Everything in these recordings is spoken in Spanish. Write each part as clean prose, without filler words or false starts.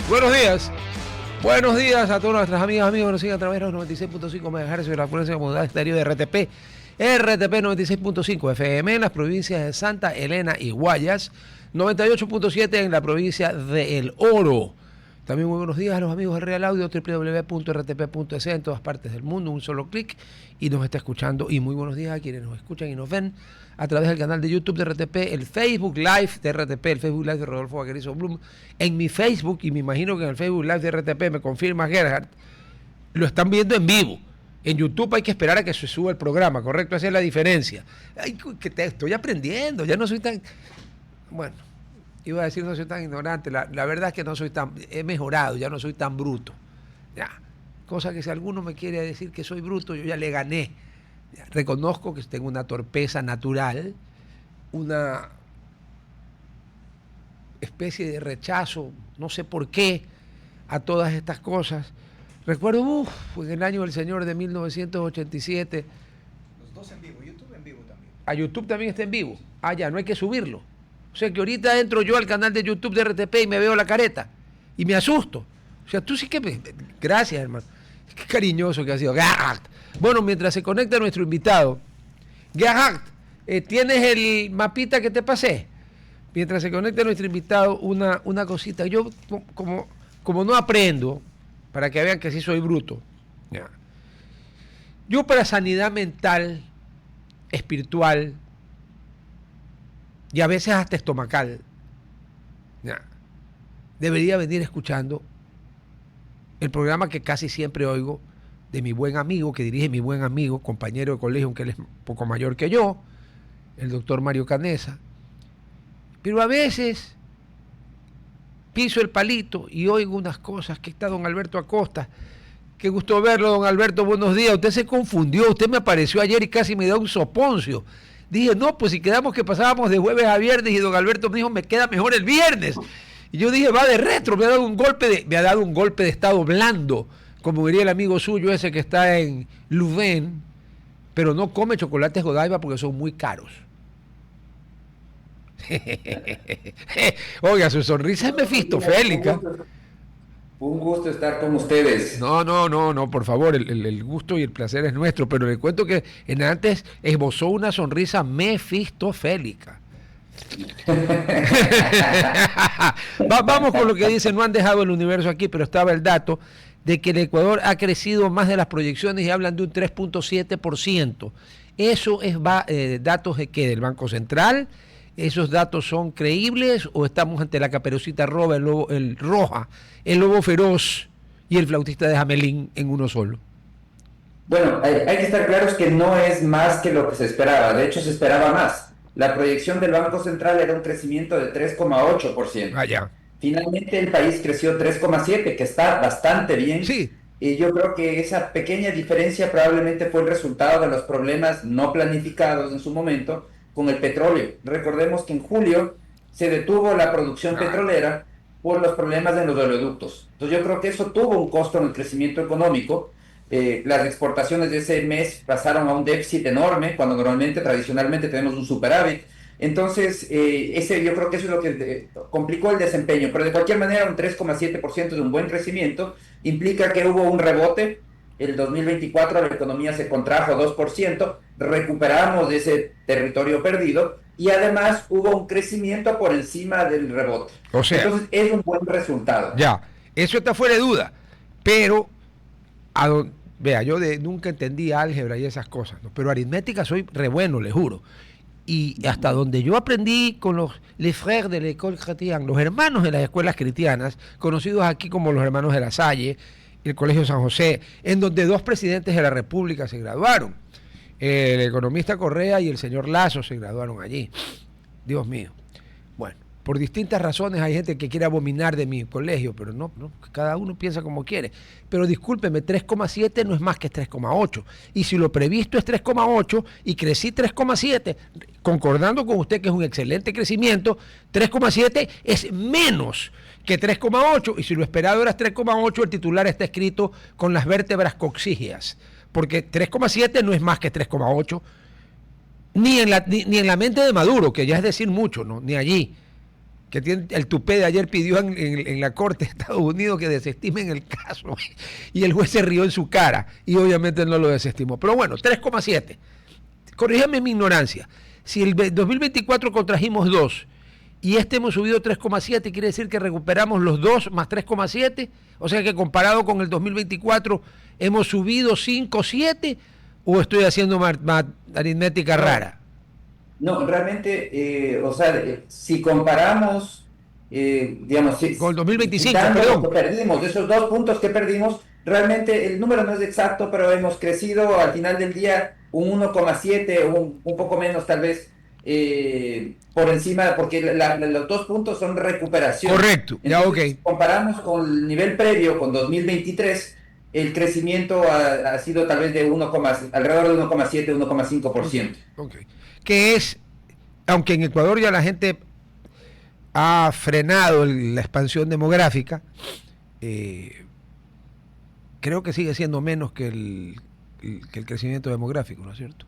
Buenos días. Buenos días a todas nuestras amigas, amigos que nos siguen a través de los 96.5 MHz de la frecuencia de modalidad estéreo de RTP 96.5 FM en las provincias de Santa Elena y Guayas, 98.7 en la provincia de El Oro. También muy buenos días a los amigos del Real Audio, www.rtp.es en todas partes del mundo, un solo clic y nos está escuchando. Y muy buenos días a quienes nos escuchan y nos ven a través del canal de YouTube de RTP, el Facebook Live de RTP, el Facebook Live de Rodolfo Vaquerizo Blum. En mi Facebook, y me imagino que en el Facebook Live de RTP, me confirma Gerhard, lo están viendo en vivo. En YouTube hay que esperar a que se suba el programa, ¿correcto? Esa es la diferencia. Ay, que te estoy aprendiendo, ya no soy tan... Bueno, iba a decir no soy tan ignorante, la verdad es que no soy tan... He mejorado, ya no soy tan bruto. Ya. Cosa que si alguno me quiere decir que soy bruto, yo ya le gané. Ya. Reconozco que tengo una torpeza natural, una especie de rechazo, no sé por qué, a todas estas cosas. Recuerdo, en el año del Señor de 1987. Los dos en vivo, YouTube en vivo también. A YouTube también está en vivo. Ah, ya, no hay que subirlo. O sea que ahorita entro yo al canal de YouTube de RTP y me veo la careta. Y me asusto. O sea, tú sí que... Gracias, hermano. Qué cariñoso que ha sido. Gerhard. Bueno, mientras se conecta nuestro invitado. Gerhard, ¿tienes el mapita que te pasé? Mientras se conecta nuestro invitado, una cosita. Yo, como no aprendo... para que vean que sí soy bruto. Ya. Yo para sanidad mental, espiritual y a veces hasta estomacal, ya, debería venir escuchando el programa que casi siempre oigo de mi buen amigo, que dirige mi buen amigo, compañero de colegio, aunque él es un poco mayor que yo, el doctor Mario Canesa. Pero a veces... piso el palito y oigo unas cosas que está don Alberto Acosta. Qué gusto verlo, don Alberto, buenos días. Usted se confundió, usted me apareció ayer y casi me da un soponcio. Dije, no, pues si quedamos que pasábamos de jueves a viernes y don Alberto me dijo, me queda mejor el viernes. Y yo dije, va de retro, me ha dado un golpe de estado blando, como diría el amigo suyo ese que está en Louvain, pero no come chocolates Godiva porque son muy caros. Oiga, su sonrisa es mefistofélica. Un gusto estar con ustedes. No, por favor, el gusto y el placer es nuestro, pero le cuento que en antes esbozó una sonrisa mefistofélica. Vamos con lo que dice, no han dejado el universo aquí, pero estaba el dato de que el Ecuador ha crecido más de las proyecciones y hablan de un 3.7%. Eso es datos de ¿qué? Del Banco Central. ¿Esos datos son creíbles o estamos ante la Caperucita Roja, el lobo feroz y el flautista de Hamelín en uno solo? Bueno, hay que estar claros que no es más que lo que se esperaba. De hecho, se esperaba más. La proyección del Banco Central era un crecimiento de 3,8%. Ah, ya. Finalmente el país creció 3,7%, que está bastante bien. Sí. Y yo creo que esa pequeña diferencia probablemente fue el resultado de los problemas no planificados en su momento con el petróleo. Recordemos que en julio se detuvo la producción petrolera por los problemas en los oleoductos. Entonces yo creo que eso tuvo un costo en el crecimiento económico. Las exportaciones de ese mes pasaron a un déficit enorme, cuando normalmente, tradicionalmente, tenemos un superávit. Entonces, yo creo que eso es lo que complicó el desempeño. Pero de cualquier manera, un 3,7% de un buen crecimiento implica que hubo un rebote. El 2024 la economía se contrajo 2%, recuperamos ese territorio perdido y además hubo un crecimiento por encima del rebote. O sea, entonces es un buen resultado. Ya, eso está fuera de duda, pero vea, yo nunca entendí álgebra y esas cosas, ¿no? Pero aritmética soy re bueno, le juro. Y hasta donde yo aprendí con les frères de l'école chrétienne, los hermanos de las escuelas cristianas, conocidos aquí como los hermanos de la Salle, el Colegio San José, en donde dos presidentes de la República se graduaron. El economista Correa y el señor Lazo se graduaron allí. Dios mío. Bueno, por distintas razones hay gente que quiere abominar de mi colegio, pero no, cada uno piensa como quiere. Pero discúlpeme, 3,7 no es más que 3,8. Y si lo previsto es 3,8 y crecí 3,7, concordando con usted que es un excelente crecimiento, 3,7 es menos que 3,8, y si lo esperado era 3,8, el titular está escrito con las vértebras coxígeas, porque 3,7 no es más que 3,8, ni en la mente de Maduro, que ya es decir mucho, ¿no? Ni allí. que tiene el tupé de ayer, pidió en la Corte de Estados Unidos que desestimen el caso y el juez se rió en su cara y obviamente no lo desestimó. Pero bueno, 3,7. Corrígeme mi ignorancia. Si el 2024 contrajimos 2 y hemos subido 3,7, ¿quiere decir que recuperamos los 2 más 3,7? O sea que comparado con el 2024 hemos subido 5,7, o estoy haciendo aritmética rara. No, realmente, si comparamos, digamos, con el 2025, quitando perdón. lo que perdimos, de esos 2 puntos que perdimos, realmente el número no es exacto, pero hemos crecido al final del día un 1,7 o un poco menos tal vez, por encima, porque los 2 puntos son recuperación. Correcto, ya. Entonces, Ok. si comparamos con el nivel previo, con 2023, el crecimiento ha sido tal vez de alrededor de 1,7, 1,5%. Ok. Que es, aunque en Ecuador ya la gente ha frenado la expansión demográfica, creo que sigue siendo menos que el crecimiento demográfico, ¿no es cierto?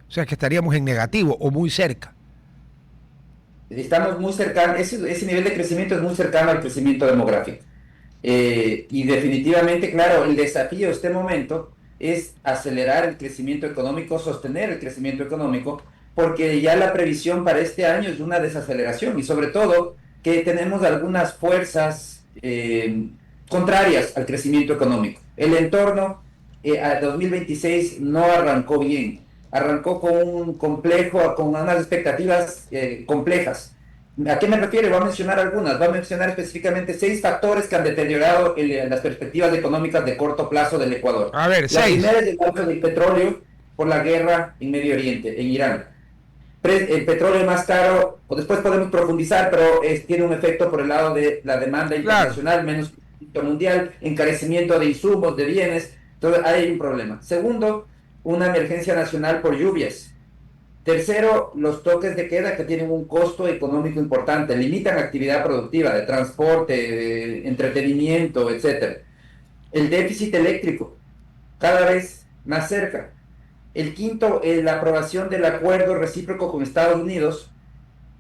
O sea que estaríamos en negativo o muy cerca. Estamos muy cercanos, ese nivel de crecimiento es muy cercano al crecimiento demográfico. Y definitivamente, claro, el desafío de este momento es acelerar el crecimiento económico, sostener el crecimiento económico, porque ya la previsión para este año es una desaceleración y sobre todo que tenemos algunas fuerzas contrarias al crecimiento económico. El entorno a 2026 no arrancó bien, arrancó con un complejo, con unas expectativas complejas. ¿A qué me refiero? Voy a mencionar algunas. Voy a mencionar específicamente 6 factores que han deteriorado las perspectivas económicas de corto plazo del Ecuador. A ver, La 6. primera es el alza del petróleo por la guerra en Medio Oriente, en Irán. El petróleo más caro, o después podemos profundizar, pero tiene un efecto por el lado de la demanda internacional, menos mundial, encarecimiento de insumos, de bienes. Entonces hay un problema. Segundo, una emergencia nacional por lluvias. Tercero, los toques de queda que tienen un costo económico importante, limitan actividad productiva de transporte, de entretenimiento, etc. El déficit eléctrico, cada vez más cerca. El quinto, la aprobación del acuerdo recíproco con Estados Unidos,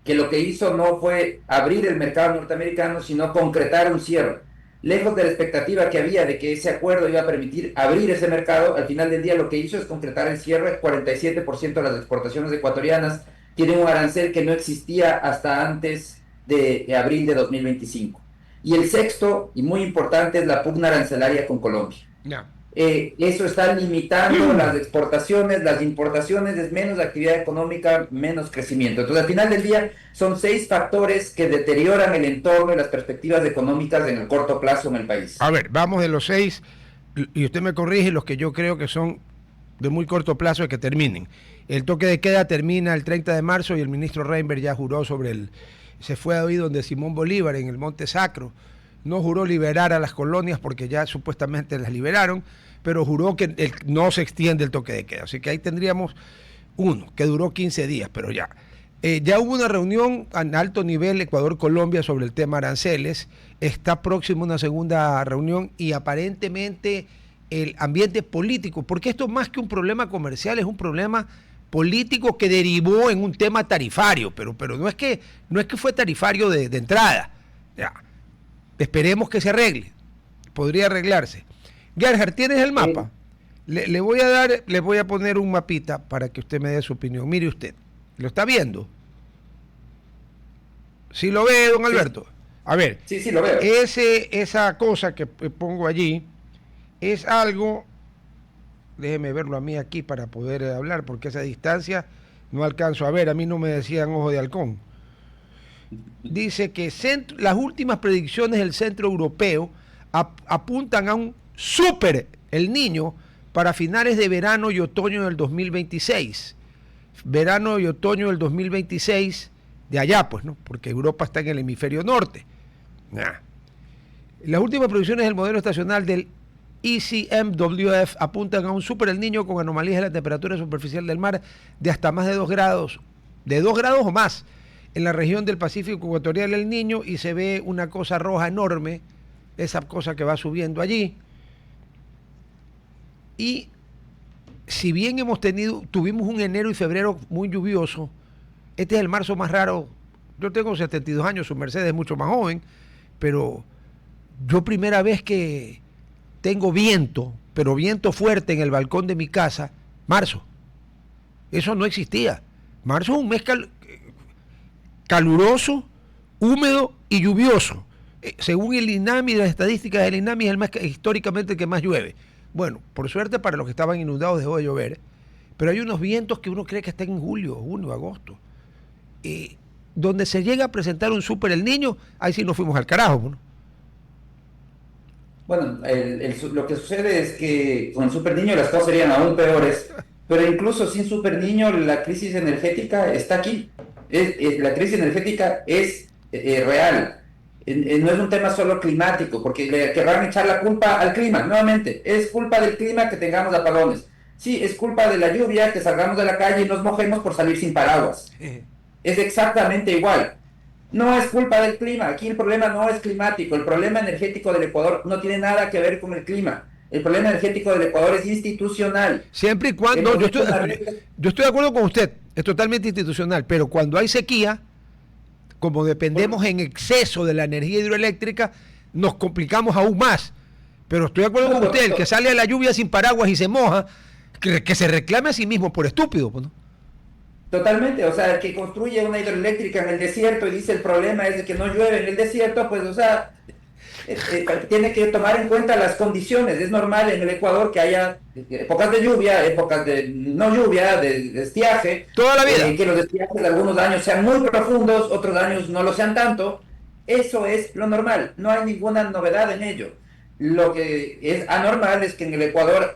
que lo que hizo no fue abrir el mercado norteamericano, sino concretar un cierre. Lejos de la expectativa que había de que ese acuerdo iba a permitir abrir ese mercado, al final del día lo que hizo es concretar el cierre. 47% de las exportaciones ecuatorianas tienen un arancel que no existía hasta antes de abril de 2025. Y el sexto, y muy importante, es la pugna arancelaria con Colombia. No. Eso está limitando las exportaciones, las importaciones, es menos actividad económica, menos crecimiento. Entonces, al final del día, son 6 factores que deterioran el entorno y las perspectivas económicas en el corto plazo en el país. A ver, vamos de los 6, y usted me corrige los que yo creo que son de muy corto plazo y que terminen. El toque de queda termina el 30 de marzo y el ministro Reinberg ya juró se fue ahí donde Simón Bolívar, en el Monte Sacro. No juró liberar a las colonias porque ya supuestamente las liberaron, pero juró que no se extiende el toque de queda. Así que ahí tendríamos uno, que duró 15 días, pero ya. Ya hubo una reunión a alto nivel Ecuador-Colombia sobre el tema aranceles. Está próxima una segunda reunión y aparentemente el ambiente político, porque esto más que un problema comercial es un problema político que derivó en un tema tarifario, pero no es que fue tarifario de entrada. Ya. Esperemos que se arregle. Podría arreglarse. Gerhard, ¿tienes el mapa? Le voy a poner un mapita para que usted me dé su opinión. Mire usted, ¿lo está viendo? ¿Sí lo ve, don Alberto? A ver. Sí, lo veo. Esa cosa que pongo allí es algo, déjeme verlo a mí aquí para poder hablar, porque a esa distancia no alcanzo a ver. A mí no me decían ojo de halcón. Dice que las últimas predicciones del Centro Europeo apuntan a un super El Niño para finales de verano y otoño del 2026. Verano y otoño del 2026 de allá, pues, ¿no? Porque Europa está en el hemisferio norte. Las últimas predicciones del modelo estacional del ECMWF apuntan a un super El Niño con anomalías de la temperatura superficial del mar de hasta más de 2 grados, o más, en la región del Pacífico ecuatorial El Niño, y se ve una cosa roja enorme, esa cosa que va subiendo allí. Y si bien tuvimos un enero y febrero muy lluvioso, este es el marzo más raro Yo tengo 72 años, su merced es mucho más joven, pero yo primera vez que tengo viento, pero viento fuerte en el balcón de mi casa, marzo. Eso no existía. Marzo es un mes caluroso, húmedo y lluvioso. Según el INAMI, las estadísticas del INAMI, es el mes históricamente que más llueve. Bueno, por suerte para los que estaban inundados dejó de llover, pero hay unos vientos que uno cree que están en julio, junio, agosto. Donde se llega a presentar un Super El Niño, ahí sí nos fuimos al carajo, ¿no? Bueno, lo que sucede es que con el Super Niño las cosas serían aún peores, pero incluso sin Super Niño la crisis energética está aquí. La crisis energética es real. No es un tema solo climático, porque le querrán echar la culpa al clima. Nuevamente, es culpa del clima que tengamos apagones. Sí, es culpa de la lluvia que salgamos de la calle y nos mojemos por salir sin paraguas. Es exactamente igual. No es culpa del clima. Aquí el problema no es climático. El problema energético del Ecuador no tiene nada que ver con el clima. El problema energético del Ecuador es institucional. Siempre y cuando... Yo estoy de acuerdo con usted. Es totalmente institucional. Pero cuando hay sequía, como dependemos en exceso de la energía hidroeléctrica, nos complicamos aún más. Pero estoy de acuerdo con usted. El que sale a la lluvia sin paraguas y se moja, que se reclame a sí mismo por estúpido, ¿no? Totalmente, o sea, el que construye una hidroeléctrica en el desierto y dice el problema es de que no llueve en el desierto, pues, o sea, tiene que tomar en cuenta las condiciones. Es normal en el Ecuador que haya épocas de lluvia, épocas de no lluvia, de estiaje. Toda la vida. Que los estiajes de algunos años sean muy profundos, otros años no lo sean tanto. Eso es lo normal, no hay ninguna novedad en ello. Lo que es anormal es que en el Ecuador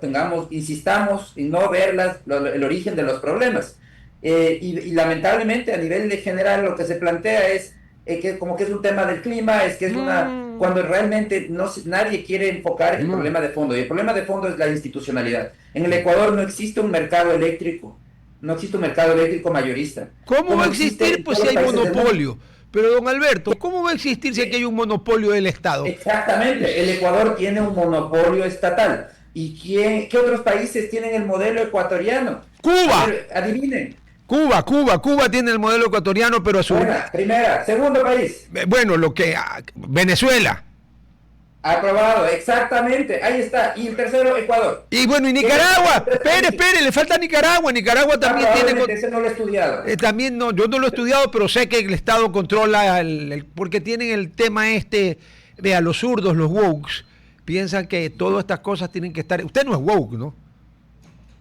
insistamos en no ver el origen de los problemas. Y lamentablemente a nivel de general lo que se plantea es que como que es un tema del clima, es que es cuando realmente nadie quiere enfocar el problema de fondo, y el problema de fondo es la institucionalidad. En el Ecuador no existe un mercado eléctrico, mayorista. ¿Cómo va a existir pues si hay monopolio? Pero don Alberto, ¿cómo va a existir si aquí hay un monopolio del Estado? Exactamente, el Ecuador tiene un monopolio estatal. ¿Y qué otros países tienen el modelo ecuatoriano? ¡Cuba! Adivinen. Cuba tiene el modelo ecuatoriano, pero a su... Primera, segundo país. Bueno, Venezuela. Aprobado, exactamente, ahí está. Y el tercero, Ecuador. Y bueno, y Nicaragua. Espere, le falta Nicaragua. Nicaragua también tiene... Ese no lo he estudiado. También no, yo no lo he estudiado, pero sé que el Estado controla, porque tienen el tema a los zurdos, los wokes, piensan que todas estas cosas tienen que estar... Usted no es woke, ¿no?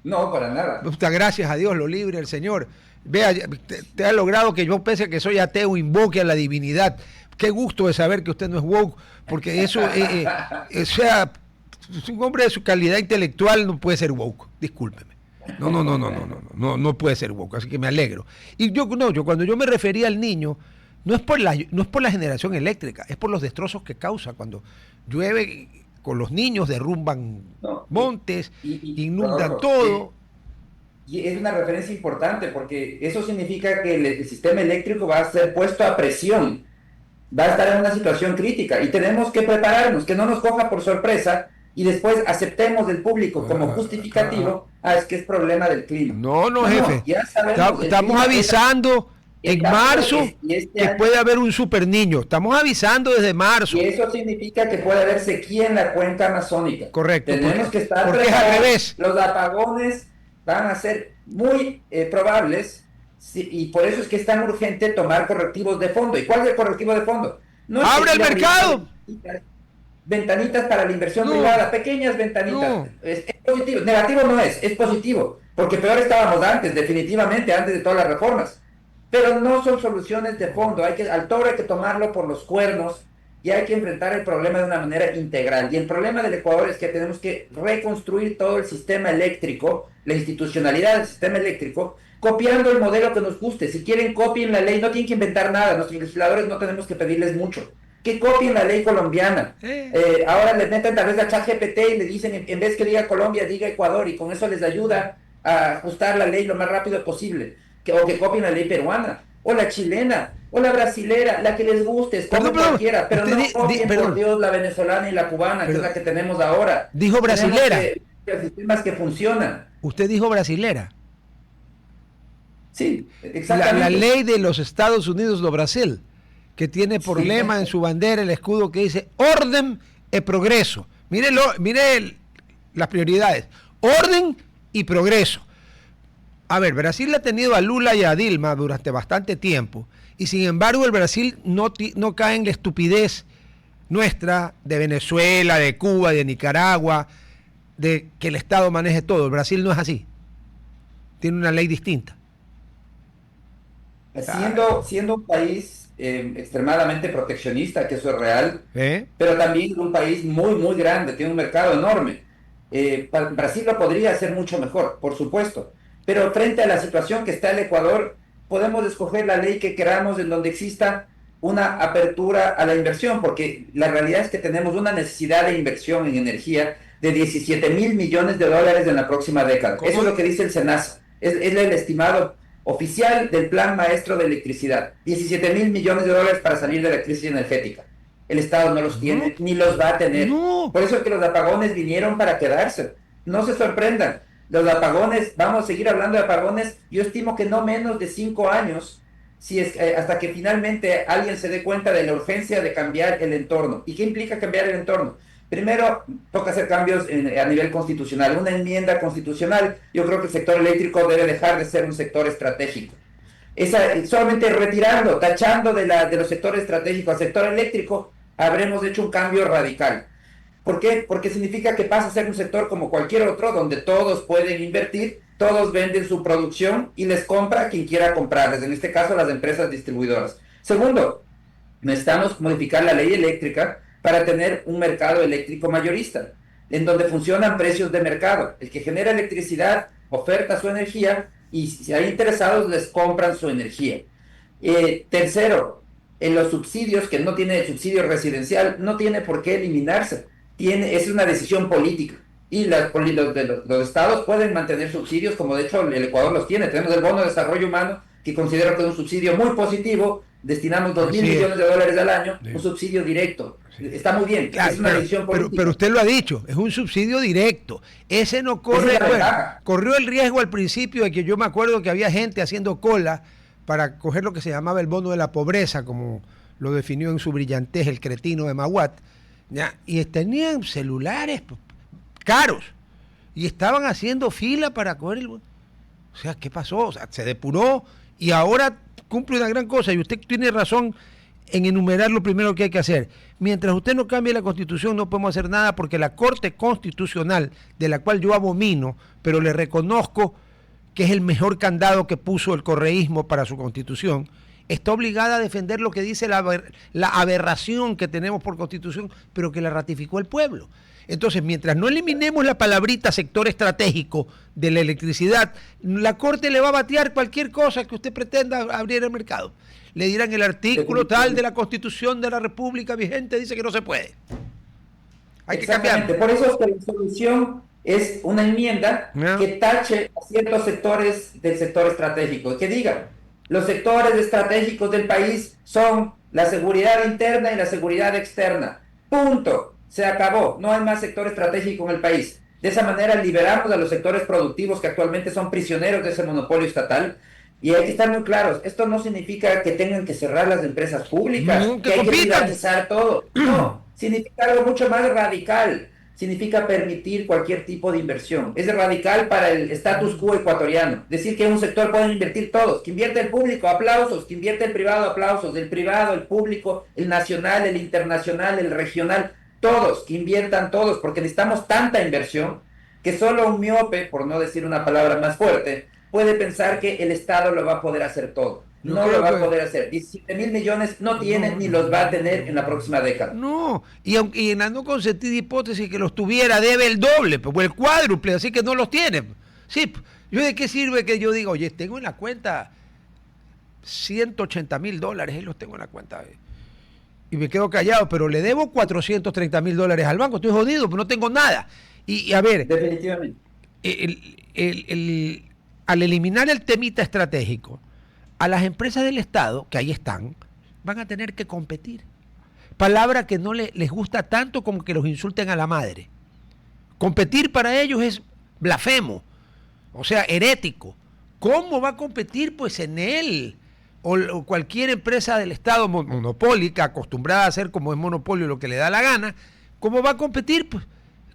No, para nada. Gracias a Dios, lo libre el Señor. Vea, te ha logrado que yo, pese a que soy ateo, invoque a la divinidad. Qué gusto de saber que usted no es woke, porque eso, un hombre de su calidad intelectual no puede ser woke, discúlpeme. No puede ser woke, así que me alegro. Y yo cuando yo me refería al niño, no es por la generación eléctrica, es por los destrozos que causa cuando llueve. Con los niños derrumban montes, inundan todo. Y es una referencia importante porque eso significa que el sistema eléctrico va a ser puesto a presión, va a estar en una situación crítica y tenemos que prepararnos, que no nos coja por sorpresa y después aceptemos del público como justificativo, es que es problema del clima. No, jefe, estamos avisando... En marzo que puede haber un super niño. Estamos avisando desde marzo. Y eso significa que puede haber sequía en la cuenca amazónica. Correcto. Tenemos que estar porque es al revés. Los apagones van a ser muy probables y por eso es que es tan urgente tomar correctivos de fondo. ¿Y cuál es el correctivo de fondo? ¡Abre el mercado! Ventanitas para la inversión privada, pequeñas ventanitas. Es positivo. Negativo no es positivo. Porque peor estábamos antes, definitivamente, antes de todas las reformas. Pero no son soluciones de fondo, al toro hay que tomarlo por los cuernos y hay que enfrentar el problema de una manera integral. Y el problema del Ecuador es que tenemos que reconstruir todo el sistema eléctrico, la institucionalidad del sistema eléctrico, copiando el modelo que nos guste. Si quieren, copien la ley, no tienen que inventar nada, nuestros legisladores no tenemos que pedirles mucho. Que copien la ley colombiana. Ahora les meten tal vez a ChatGPT y le dicen, en vez que diga Colombia, diga Ecuador, y con eso les ayuda a ajustar la ley lo más rápido posible. O que copien la ley peruana, o la chilena, o la brasilera, la que les guste, escogen cualquiera, pero no copien, por Dios, la venezolana y la cubana, que es la que tenemos ahora. Dijo brasilera. Sistemas que funcionan. Usted dijo brasilera. Sí, La exactamente. ley de los Estados Unidos do Brasil, que tiene por Sí. lema en su bandera el escudo que dice orden y progreso. Mire las prioridades, orden y progreso. A ver, Brasil ha tenido a Lula y a Dilma durante bastante tiempo, y sin embargo el Brasil no cae en la estupidez nuestra de Venezuela, de Cuba, de Nicaragua, de que el Estado maneje todo. El Brasil no es así. Tiene una ley distinta. Siendo un país extremadamente proteccionista, que eso es real, ¿Eh? pero también un país muy, muy grande, tiene un mercado enorme. Brasil lo podría hacer mucho mejor, por supuesto, pero frente a la situación que está el Ecuador, podemos escoger la ley que queramos en donde exista una apertura a la inversión, porque la realidad es que tenemos una necesidad de inversión en energía de 17.000 millones de dólares en la próxima década. ¿Cómo? Eso es lo que dice el SENASA. Es el estimado oficial del Plan Maestro de Electricidad. 17.000 millones de dólares para salir de la crisis energética. El Estado no los tiene, ni los va a tener. No. Por eso es que los apagones vinieron para quedarse. No se sorprendan. Los apagones, vamos a seguir hablando de apagones, yo estimo que no menos de 5 años, si es, hasta que finalmente alguien se dé cuenta de la urgencia de cambiar el entorno. ¿Y qué implica cambiar el entorno? Primero, toca hacer cambios a nivel constitucional, una enmienda constitucional. Yo creo que el sector eléctrico debe dejar de ser un sector estratégico. Solamente retirando, tachando de los sectores estratégicos al sector eléctrico, habremos hecho un cambio radical. ¿Por qué? Porque significa que pasa a ser un sector como cualquier otro, donde todos pueden invertir, todos venden su producción y les compra quien quiera comprarles, en este caso las empresas distribuidoras. Segundo, necesitamos modificar la ley eléctrica para tener un mercado eléctrico mayorista, en donde funcionan precios de mercado. El que genera electricidad oferta su energía y si hay interesados les compran su energía. Tercero, en los subsidios, que no tiene subsidio residencial, no tiene por qué eliminarse. Es una decisión política. Y los estados pueden mantener subsidios, como de hecho el Ecuador los tiene. Tenemos el bono de desarrollo humano, que considero que es un subsidio muy positivo. Destinamos 2.000 millones de dólares al año, un subsidio directo. Está muy bien, Claro, es una decisión política. pero usted lo ha dicho, es un subsidio directo. Ese no corre, corrió el riesgo al principio de que yo me acuerdo que había gente haciendo cola para coger lo que se llamaba el bono de la pobreza, como lo definió en su brillantez el cretino de Maguat, ¿ya? Y tenían celulares caros y estaban haciendo fila para coger el bono. O sea, ¿qué pasó? O sea, se depuró y ahora cumple una gran cosa, y usted tiene razón en enumerar lo primero que hay que hacer. Mientras usted no cambie la Constitución no podemos hacer nada, porque la Corte Constitucional, de la cual yo abomino, pero le reconozco que es el mejor candado que puso el correísmo para su Constitución, está obligada a defender lo que dice la aberración que tenemos por Constitución, pero que la ratificó el pueblo. Entonces, mientras no eliminemos la palabrita sector estratégico de la electricidad, la Corte le va a batear cualquier cosa que usted pretenda abrir el mercado. Le dirán el artículo tal de la Constitución de la República vigente dice que no se puede. Hay que cambiar. Por eso es que la solución es una enmienda que tache a ciertos sectores del sector estratégico, que diga, los sectores estratégicos del país son la seguridad interna y la seguridad externa. Punto. Se acabó, no hay más sector estratégico en el país. De esa manera liberamos a los sectores productivos que actualmente son prisioneros de ese monopolio estatal. Y hay que estar muy claros, esto no significa que tengan que cerrar las empresas públicas, que hay que privatizar todo. No, significa algo mucho más radical. Significa permitir cualquier tipo de inversión. Es radical para el status quo ecuatoriano. Decir que en un sector pueden invertir todos. Que invierte el público, aplausos. Que invierte el privado, aplausos. El privado, el público, el nacional, el internacional, el regional. Todos, que inviertan todos, porque necesitamos tanta inversión que solo un miope, por no decir una palabra más fuerte, puede pensar que el Estado lo va a poder hacer todo. No lo va a poder hacer. 17.000 millones no tienen ni los va a tener en la próxima década. No, y en la no consentida hipótesis que los tuviera, debe el doble, pues el cuádruple, así que no los tiene. Sí, ¿yo de qué sirve que yo diga, oye, tengo en la cuenta $180.000, ahí los tengo en la cuenta, y me quedo callado, pero le debo $430.000 al banco, estoy jodido, pero no tengo nada. Y a ver, definitivamente, al eliminar el temita estratégico, a las empresas del Estado, que ahí están, van a tener que competir. Palabra que no les gusta tanto como que los insulten a la madre. Competir para ellos es blasfemo, o sea, herético. ¿Cómo va a competir? Pues en él. O cualquier empresa del Estado monopólica, acostumbrada a hacer como es monopolio lo que le da la gana, ¿cómo va a competir? Pues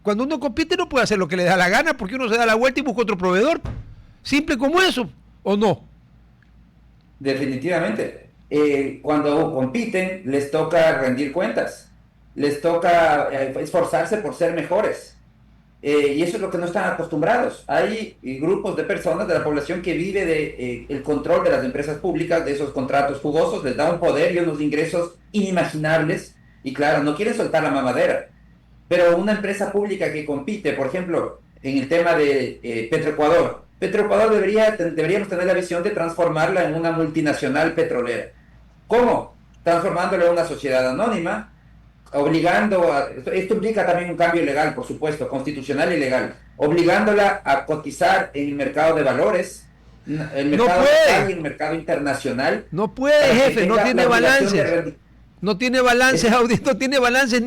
cuando uno compite no puede hacer lo que le da la gana porque uno se da la vuelta y busca otro proveedor. Simple como eso, ¿o no? Definitivamente. Cuando compiten, les toca rendir cuentas, les toca esforzarse por ser mejores. Y eso es lo que no están acostumbrados. Hay grupos de personas de la población que vive de el control de las empresas públicas, de esos contratos jugosos, les da un poder y unos ingresos inimaginables, y claro, no quieren soltar la mamadera. Pero una empresa pública que compite, por ejemplo, en el tema de Petroecuador deberíamos tener la visión de transformarla en una multinacional petrolera. ¿Cómo? Transformándola en una sociedad anónima, esto implica también un cambio legal, por supuesto, constitucional y legal, obligándola a cotizar en el mercado de valores, el mercado local y el mercado internacional. No puede, jefe, no tiene balances. No tiene balances, no tiene balances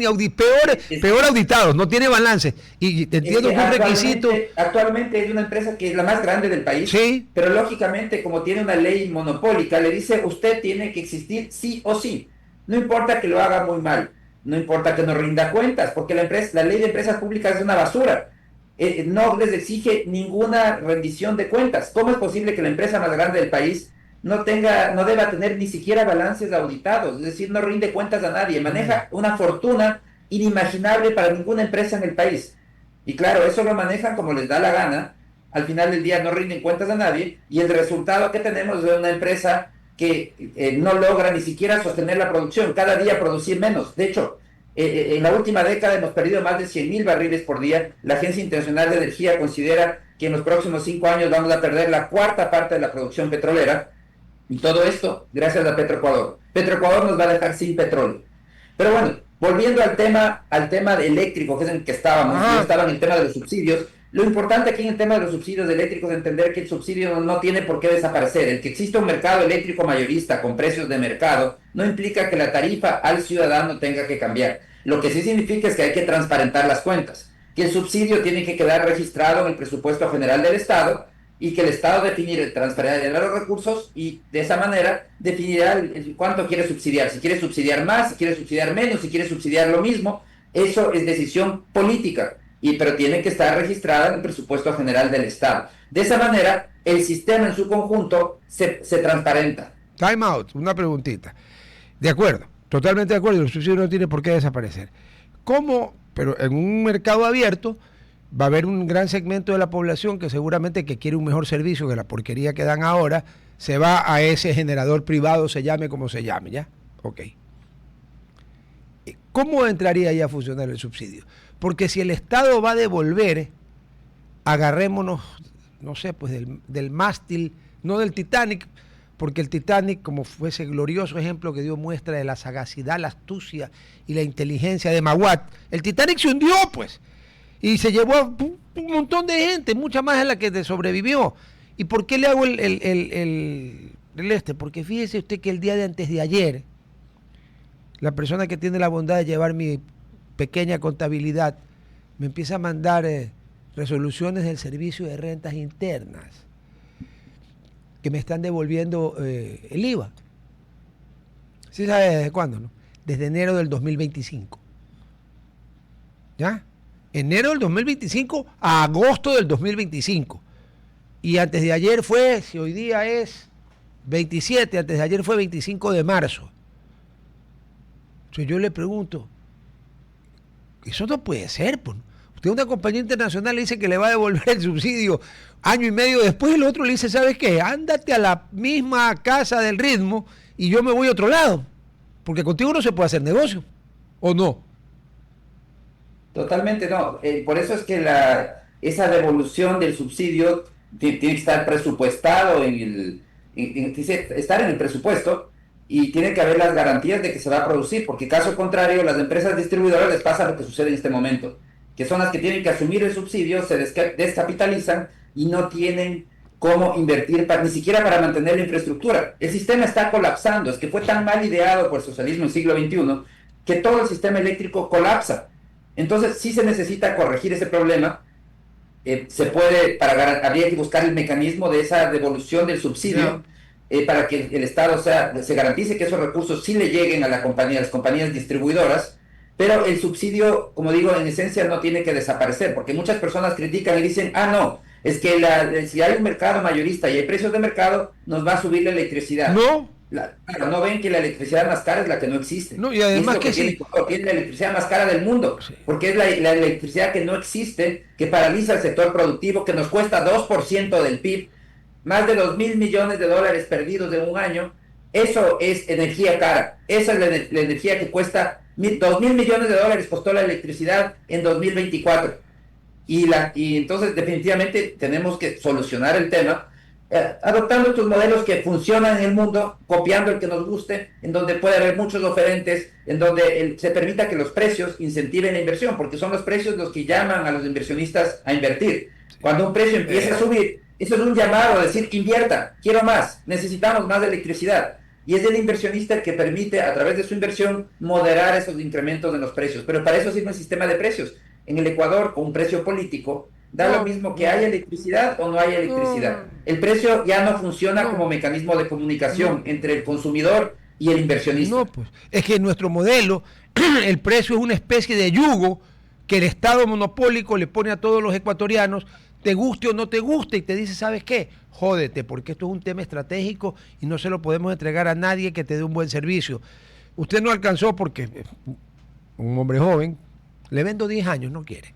peor auditados, no tiene balances. Y te entiendo que un requisito. Actualmente es una empresa que es la más grande del país, sí, pero lógicamente, como tiene una ley monopólica, le dice usted tiene que existir sí o sí. No importa que lo haga muy mal, no importa que no rinda cuentas, porque la ley de empresas públicas es una basura. No les exige ninguna rendición de cuentas. ¿Cómo es posible que la empresa más grande del país no deba tener ni siquiera balances auditados? Es decir, no rinde cuentas a nadie, maneja una fortuna inimaginable para ninguna empresa en el país. Y claro, eso lo manejan como les da la gana, al final del día no rinden cuentas a nadie, y el resultado que tenemos es de una empresa que no logra ni siquiera sostener la producción, cada día producir menos. De hecho, en la última década hemos perdido más de 100.000 barriles por día. La Agencia Internacional de Energía considera que en los próximos 5 años vamos a perder la cuarta parte de la producción petrolera. Y todo esto gracias a Petroecuador. Petroecuador nos va a dejar sin petróleo. Pero bueno, volviendo al tema eléctrico, que es en el que estábamos, yo estaba en el tema de los subsidios. Lo importante aquí en el tema de los subsidios eléctricos es entender que el subsidio no tiene por qué desaparecer. El que exista un mercado eléctrico mayorista con precios de mercado no implica que la tarifa al ciudadano tenga que cambiar. Lo que sí significa es que hay que transparentar las cuentas, que el subsidio tiene que quedar registrado en el presupuesto general del Estado y que el Estado transferirá los recursos y de esa manera definirá cuánto quiere subsidiar. Si quiere subsidiar más, si quiere subsidiar menos, si quiere subsidiar lo mismo, eso es decisión política. Pero tiene que estar registrada en el presupuesto general del Estado. De esa manera, el sistema en su conjunto se transparenta. Time out, una preguntita. De acuerdo, totalmente de acuerdo, el subsidio no tiene por qué desaparecer. ¿Cómo? Pero en un mercado abierto va a haber un gran segmento de la población que seguramente que quiere un mejor servicio que la porquería que dan ahora, se va a ese generador privado, se llame como se llame, ¿ya? Ok. ¿Cómo entraría ahí a funcionar el subsidio? Porque si el Estado va a devolver, agarrémonos, no sé, pues del mástil, no del Titanic, porque el Titanic, como fue ese glorioso ejemplo que dio muestra de la sagacidad, la astucia y la inteligencia de Mawat, el Titanic se hundió, pues, y se llevó a un montón de gente, mucha más de la que sobrevivió. ¿Y por qué le hago Porque fíjese usted que el día de antes de ayer, la persona que tiene la bondad de llevar mi pequeña contabilidad me empieza a mandar resoluciones del Servicio de Rentas Internas que me están devolviendo el IVA. ¿Sí sabe desde cuándo, no? Desde enero del 2025. ¿Ya? Enero del 2025 a agosto del 2025. Y antes de ayer fue, si hoy día es 27, antes de ayer fue 25 de marzo. Entonces yo le pregunto, eso no puede ser, pues. Usted a una compañía internacional le dice que le va a devolver el subsidio año y medio después, el otro le dice, ¿sabes qué? Ándate a la misma casa del ritmo y yo me voy a otro lado, porque contigo no se puede hacer negocio, ¿o no? Totalmente no. Por eso es que esa devolución del subsidio tiene que estar presupuestado estar en el presupuesto, y tiene que haber las garantías de que se va a producir, porque caso contrario, las empresas distribuidoras les pasa lo que sucede en este momento, que son las que tienen que asumir el subsidio, se descapitalizan y no tienen cómo invertir ni siquiera para mantener la infraestructura. El sistema está colapsando, es que fue tan mal ideado por el socialismo en el siglo XXI que todo el sistema eléctrico colapsa. Entonces sí se necesita corregir ese problema, habría que buscar el mecanismo de esa devolución del subsidio, para que el Estado se garantice que esos recursos sí le lleguen a las compañías distribuidoras, pero el subsidio, como digo, en esencia no tiene que desaparecer, porque muchas personas critican y dicen, no, es que si hay un mercado mayorista y hay precios de mercado, nos va a subir la electricidad. Claro, no ven que la electricidad más cara es la que no existe. No, y además que tiene la electricidad más cara del mundo, porque es la electricidad que no existe, que paraliza el sector productivo, que nos cuesta 2% del PIB, más de 2.000 millones de dólares perdidos en un año. Eso es energía cara. Esa es la energía que cuesta 2.000 millones de dólares costó la electricidad en 2024. Y entonces definitivamente tenemos que solucionar el tema, adoptando estos modelos que funcionan en el mundo, copiando el que nos guste, en donde puede haber muchos oferentes, en donde se permita que los precios incentiven la inversión, porque son los precios los que llaman a los inversionistas a invertir. Cuando un precio empieza a subir, eso es un llamado a decir, invierta, quiero más, necesitamos más electricidad. Y es el inversionista el que permite, a través de su inversión, moderar esos incrementos en los precios. Pero para eso sirve el sistema de precios. En el Ecuador, con un precio político, da lo mismo que haya electricidad o no haya electricidad. El precio ya no funciona como mecanismo de comunicación entre el consumidor y el inversionista. No, pues es que en nuestro modelo el precio es una especie de yugo que el Estado monopólico le pone a todos los ecuatorianos, te guste o no te guste, y te dice, ¿sabes qué? Jódete, porque esto es un tema estratégico y no se lo podemos entregar a nadie que te dé un buen servicio. Usted no alcanzó porque un hombre joven, le vendo 10 años, no quiere.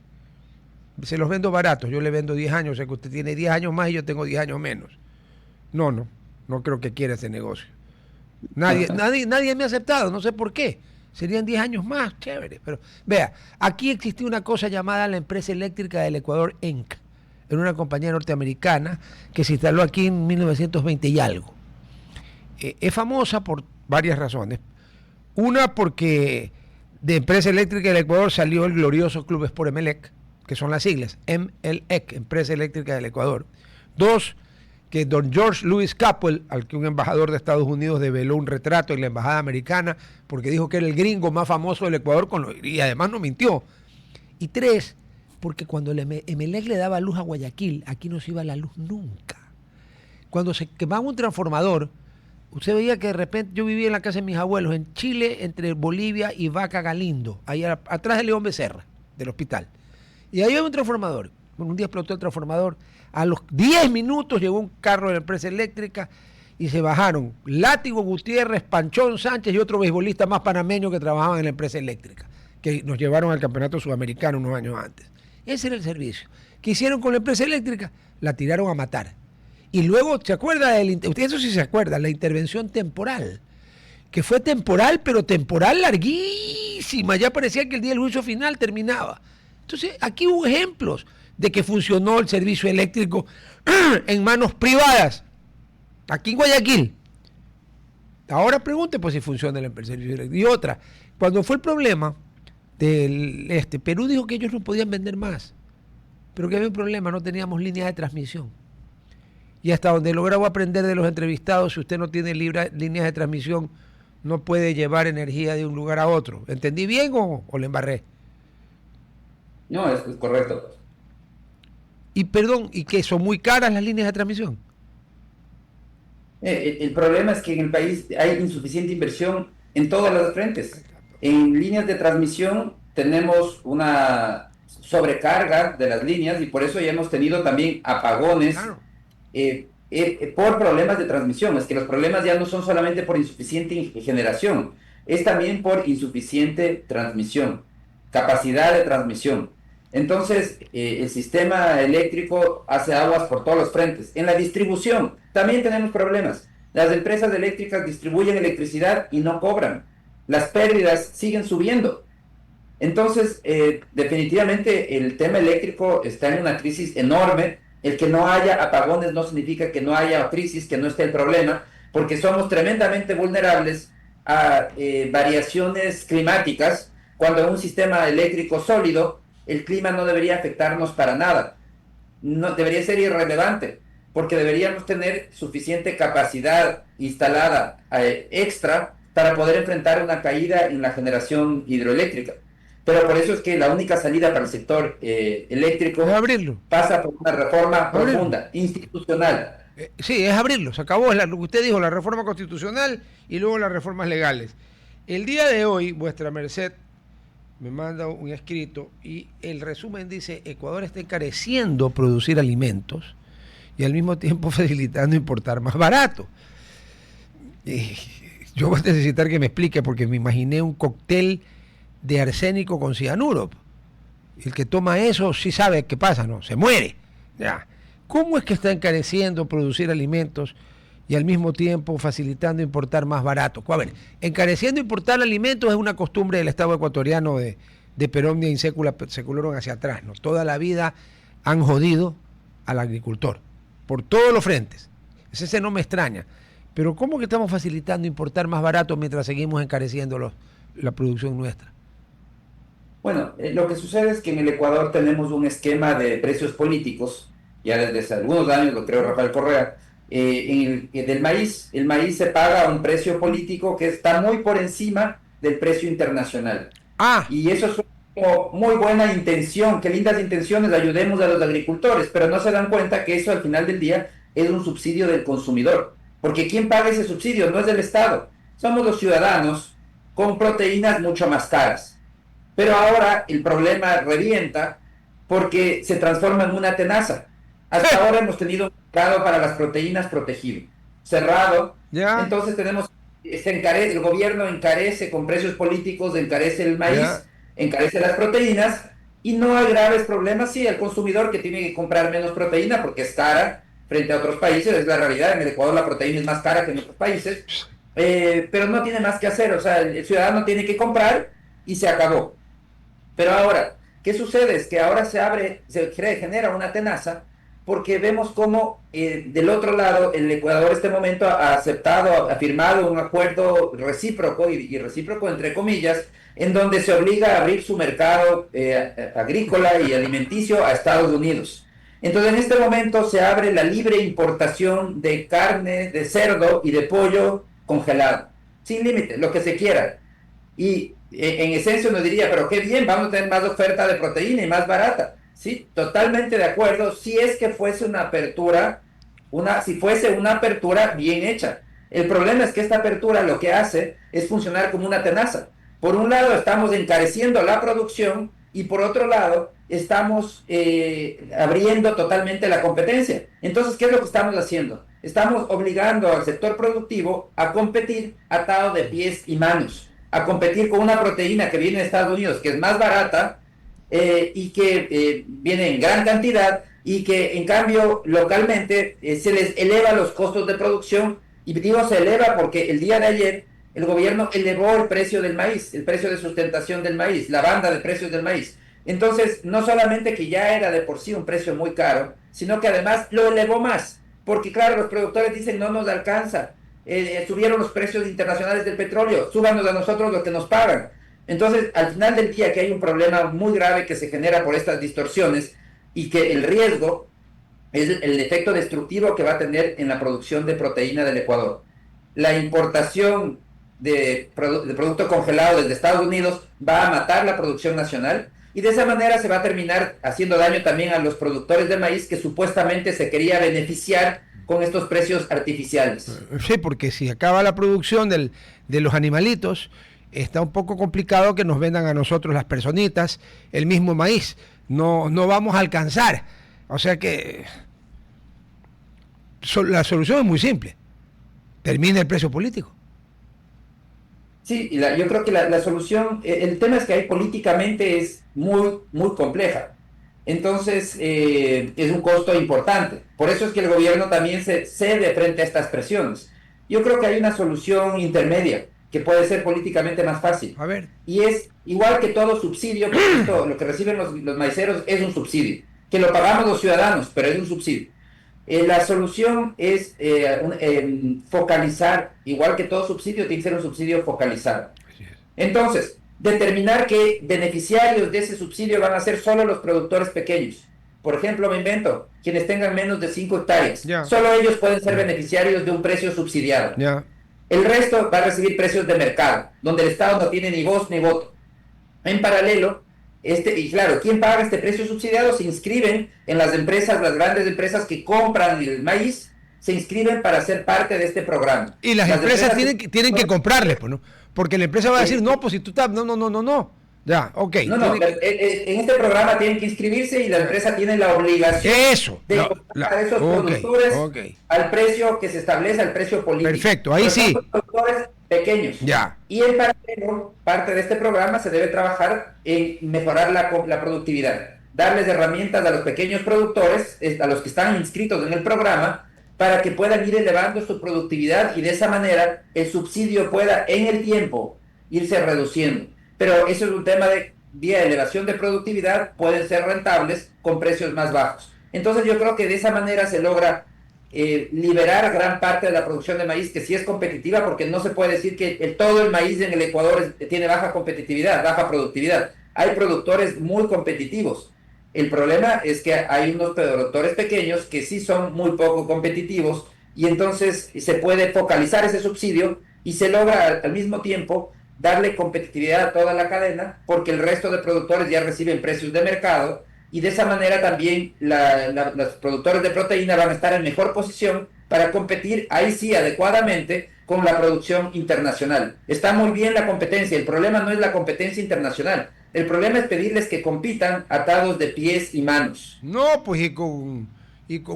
Se los vendo baratos, yo le vendo 10 años, o sea que usted tiene 10 años más y yo tengo 10 años menos. No creo que quiera ese negocio. Nadie me ha aceptado, no sé por qué. Serían 10 años más, chévere. Pero vea, aquí existía una cosa llamada la Empresa Eléctrica del Ecuador, ENC. Era una compañía norteamericana que se instaló aquí en 1920 y algo. Es famosa por varias razones. Una, porque de Empresa Eléctrica del Ecuador salió el glorioso Club Sport Emelec, que son las siglas, MLEC, Empresa Eléctrica del Ecuador. Dos, que don George Louis Capwell, al que un embajador de Estados Unidos develó un retrato en la embajada americana, porque dijo que era el gringo más famoso del Ecuador, y además no mintió. Y tres, porque cuando el Emelec le daba luz a Guayaquil, aquí no se iba la luz nunca. Cuando se quemaba un transformador, usted veía que de repente, yo vivía en la casa de mis abuelos, en Chile, entre Bolivia y Vaca Galindo, ahí atrás de León Becerra, del hospital. Y ahí había un transformador. Bueno, un día explotó el transformador. A los 10 minutos llegó un carro de la empresa eléctrica y se bajaron Látigo Gutiérrez, Panchón Sánchez y otro beisbolista más panameño que trabajaban en la empresa eléctrica, que nos llevaron al campeonato sudamericano unos años antes. Ese era el servicio. ¿Qué hicieron con la empresa eléctrica? La tiraron a matar. Y luego, ¿se acuerda? Usted eso sí se acuerda, la intervención temporal. Que fue temporal, pero temporal larguísima. Ya parecía que el día del juicio final terminaba. Entonces, aquí hubo ejemplos de que funcionó el servicio eléctrico en manos privadas, aquí en Guayaquil. Ahora pregunte pues si funciona el servicio eléctrico. Y otra, cuando fue el problema del Perú dijo que ellos no podían vender más, pero que había un problema, no teníamos líneas de transmisión. Y hasta donde he logrado aprender de los entrevistados, si usted no tiene líneas de transmisión, no puede llevar energía de un lugar a otro. ¿Entendí bien o le embarré? No, es correcto. Y perdón, ¿y que son muy caras las líneas de transmisión? El problema es que en el país hay insuficiente inversión en todas las frentes. En líneas de transmisión tenemos una sobrecarga de las líneas y por eso ya hemos tenido también apagones, claro. Por problemas de transmisión. Es que los problemas ya no son solamente por insuficiente generación, es también por insuficiente transmisión, capacidad de transmisión. Entonces, el sistema eléctrico hace aguas por todos los frentes. En la distribución también tenemos problemas. Las empresas eléctricas distribuyen electricidad y no cobran. Las pérdidas siguen subiendo. Entonces, definitivamente el tema eléctrico está en una crisis enorme. El que no haya apagones no significa que no haya crisis, que no esté el problema, porque somos tremendamente vulnerables a variaciones climáticas. Cuando en un sistema eléctrico sólido, el clima no debería afectarnos para nada. No, debería ser irrelevante, porque deberíamos tener suficiente capacidad instalada extra para poder enfrentar una caída en la generación hidroeléctrica. Pero por eso es que la única salida para el sector eléctrico Es abrirlo. pasa por una reforma Abrirlo. profunda, institucional. Sí, es abrirlo, se acabó, lo que usted dijo, la reforma constitucional y luego las reformas legales. El día de hoy, vuestra merced me manda un escrito y el resumen dice: Ecuador está encareciendo producir alimentos y al mismo tiempo facilitando importar más barato. Yo voy a necesitar que me explique, porque me imaginé un cóctel de arsénico con cianuro. El que toma eso sí sabe qué pasa, ¿no? Se muere. Ya. ¿Cómo es que está encareciendo producir alimentos y al mismo tiempo facilitando importar más barato? A ver, encareciendo importar alimentos es una costumbre del Estado ecuatoriano de Perón y secularon hacia atrás, ¿no? Toda la vida han jodido al agricultor, por todos los frentes. Ese no me extraña. Pero ¿cómo que estamos facilitando importar más barato mientras seguimos encareciendo la producción nuestra? Bueno, lo que sucede es que en el Ecuador tenemos un esquema de precios políticos, ya desde hace algunos años, lo creo Rafael Correa, del maíz. El maíz se paga a un precio político que está muy por encima del precio internacional. Y eso es como muy buena intención, qué lindas intenciones, ayudemos a los agricultores, pero no se dan cuenta que eso al final del día es un subsidio del consumidor. Porque ¿quién paga ese subsidio? No es del Estado. Somos los ciudadanos con proteínas mucho más caras. Pero ahora el problema revienta porque se transforma en una tenaza. Hasta ahora hemos tenido un mercado para las proteínas protegido, cerrado. Entonces el gobierno encarece con precios políticos, encarece el maíz, encarece las proteínas y no hay graves problemas. Sí, el consumidor que tiene que comprar menos proteína porque es cara frente a otros países, es la realidad. En el Ecuador la proteína es más cara que en otros países, pero no tiene más que hacer. O sea, el ciudadano tiene que comprar y se acabó. Pero ahora, ¿qué sucede? Es que ahora se genera una tenaza porque vemos cómo del otro lado el Ecuador en este momento ha firmado un acuerdo recíproco y recíproco entre comillas, en donde se obliga a abrir su mercado agrícola y alimenticio a Estados Unidos. Entonces en este momento se abre la libre importación de carne, de cerdo y de pollo congelado, sin límite, lo que se quiera. Y en esencia uno diría, pero qué bien, vamos a tener más oferta de proteína y más barata. Sí, totalmente de acuerdo, si es que fuese una apertura, si fuese una apertura bien hecha. El problema es que esta apertura lo que hace es funcionar como una tenaza. Por un lado estamos encareciendo la producción y por otro lado estamos abriendo totalmente la competencia. Entonces, ¿qué es lo que estamos haciendo? Estamos obligando al sector productivo a competir atado de pies y manos, a competir con una proteína que viene de Estados Unidos, que es más barata y que viene en gran cantidad y que en cambio localmente se les eleva los costos de producción. Y digo se eleva porque el día de ayer el gobierno elevó el precio del maíz, el precio de sustentación del maíz, la banda de precios del maíz. Entonces, no solamente que ya era de por sí un precio muy caro, sino que además lo elevó más, porque claro, los productores dicen no nos alcanza, subieron los precios internacionales del petróleo, súbanos a nosotros lo que nos pagan. Entonces, al final del día que hay un problema muy grave que se genera por estas distorsiones y que el riesgo es el efecto destructivo que va a tener en la producción de proteína del Ecuador. La importación de producto congelado desde Estados Unidos va a matar la producción nacional y de esa manera se va a terminar haciendo daño también a los productores de maíz que supuestamente se quería beneficiar con estos precios artificiales. Sí, porque si acaba la producción de los animalitos, está un poco complicado que nos vendan a nosotros las personitas el mismo maíz. No vamos a alcanzar. O sea que la solución es muy simple. Termina el precio político. Sí, yo creo que la solución, el tema es que ahí políticamente es muy, muy compleja. Entonces, es un costo importante. Por eso es que el gobierno también se cede frente a estas presiones. Yo creo que hay una solución intermedia que puede ser políticamente más fácil. A ver. Y es igual que todo subsidio, porque esto, lo que reciben los maiceros es un subsidio, que lo pagamos los ciudadanos, pero es un subsidio. La solución es focalizar, igual que todo subsidio, tiene que ser un subsidio focalizado. Entonces, determinar que beneficiarios de ese subsidio van a ser solo los productores pequeños. Por ejemplo, me invento, quienes tengan menos de 5 hectáreas. Solo ellos pueden ser beneficiarios de un precio subsidiado. El resto va a recibir precios de mercado, donde el Estado no tiene ni voz ni voto. En paralelo, y claro, ¿quién paga este precio subsidiado? Se inscriben en las empresas, las grandes empresas que compran el maíz, se inscriben para ser parte de este programa. Y las empresas tienen que comprarles, pues, ¿no? Porque la empresa va a decir, no, pues si tú estás, no. Ya, ok. No, en este programa tienen que inscribirse y la empresa tiene la obligación de comprar a esos productores al precio que se establece, al precio político. Perfecto, ahí sí. Son productores pequeños. Ya. Y en paralelo, parte de este programa se debe trabajar en mejorar la productividad, darles herramientas a los pequeños productores, a los que están inscritos en el programa, para que puedan ir elevando su productividad y de esa manera el subsidio pueda en el tiempo irse reduciendo. Pero eso es un tema de vía elevación de productividad, pueden ser rentables con precios más bajos. Entonces yo creo que de esa manera se logra liberar gran parte de la producción de maíz, que sí es competitiva, porque no se puede decir que todo el maíz en el Ecuador tiene baja competitividad, baja productividad. Hay productores muy competitivos. El problema es que hay unos productores pequeños que sí son muy poco competitivos y entonces se puede focalizar ese subsidio y se logra al mismo tiempo darle competitividad a toda la cadena, porque el resto de productores ya reciben precios de mercado y de esa manera también los productores de proteína van a estar en mejor posición para competir ahí sí adecuadamente con la producción internacional. Está muy bien la competencia, el problema no es la competencia internacional, el problema es pedirles que compitan atados de pies y manos. No, pues y con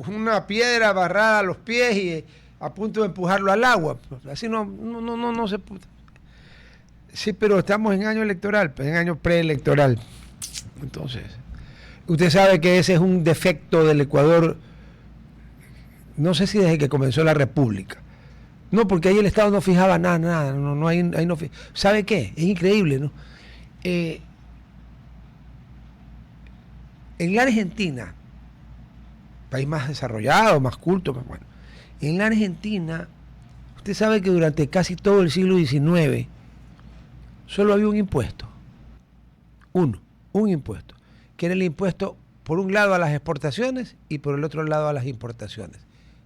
una piedra barrada a los pies y a punto de empujarlo al agua. Así no se puede. Sí, pero estamos en año electoral, en año preelectoral. Entonces, usted sabe que ese es un defecto del Ecuador, no sé si desde que comenzó la República. No, porque ahí el Estado no fijaba nada, ¿sabe qué? Es increíble, ¿no? En la Argentina, país más desarrollado, más culto, más bueno, en la Argentina, usted sabe que durante casi todo el siglo XIX, solo había un impuesto, un impuesto, que era el impuesto por un lado a las exportaciones y por el otro lado a las importaciones.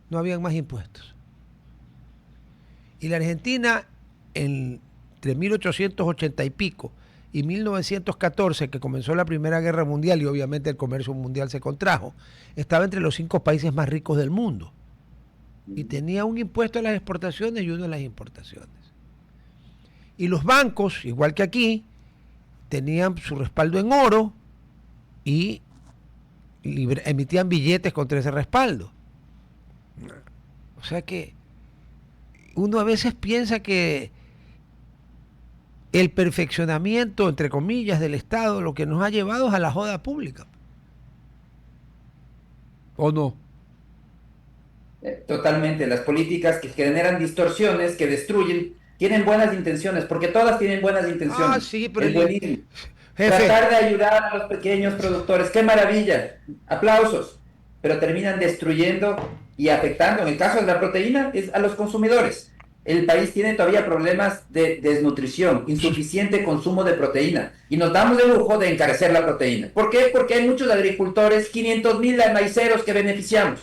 No habían más impuestos. Y la Argentina, entre 1880 y pico y 1914, que comenzó la Primera Guerra Mundial y obviamente el comercio mundial se contrajo, estaba entre los 5 países más ricos del mundo. Y tenía un impuesto a las exportaciones y uno a las importaciones. Y los bancos, igual que aquí, tenían su respaldo en oro y emitían billetes contra ese respaldo. O sea que uno a veces piensa que el perfeccionamiento, entre comillas, del Estado, lo que nos ha llevado es a la joda pública. ¿O no? Totalmente. Las políticas que generan distorsiones, que destruyen, tienen buenas intenciones, porque todas tienen buenas intenciones. Ah, sí, pero es buenísimo. Tratar de ayudar a los pequeños productores, qué maravilla, aplausos, pero terminan destruyendo y afectando, en el caso de la proteína, es a los consumidores. El país tiene todavía problemas de desnutrición, insuficiente consumo de proteína, y nos damos el lujo de encarecer la proteína. ¿Por qué? Porque hay muchos agricultores, 500,000 maiceros que beneficiamos.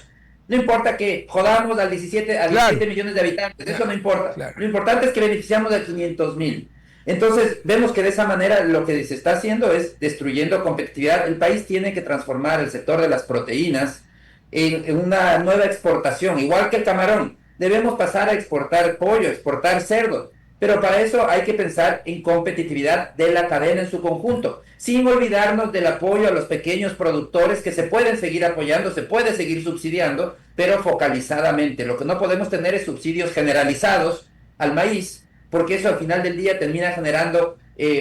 No importa que jodamos a 17 millones de habitantes, eso no importa. Claro. Lo importante es que beneficiamos a 500,000. Entonces, vemos que de esa manera lo que se está haciendo es destruyendo competitividad. El país tiene que transformar el sector de las proteínas en una nueva exportación, igual que el camarón. Debemos pasar a exportar pollo, exportar cerdo, pero para eso hay que pensar en competitividad de la cadena en su conjunto, sin olvidarnos del apoyo a los pequeños productores que se pueden seguir apoyando, se puede seguir subsidiando, pero focalizadamente. Lo que no podemos tener es subsidios generalizados al maíz, porque eso al final del día termina generando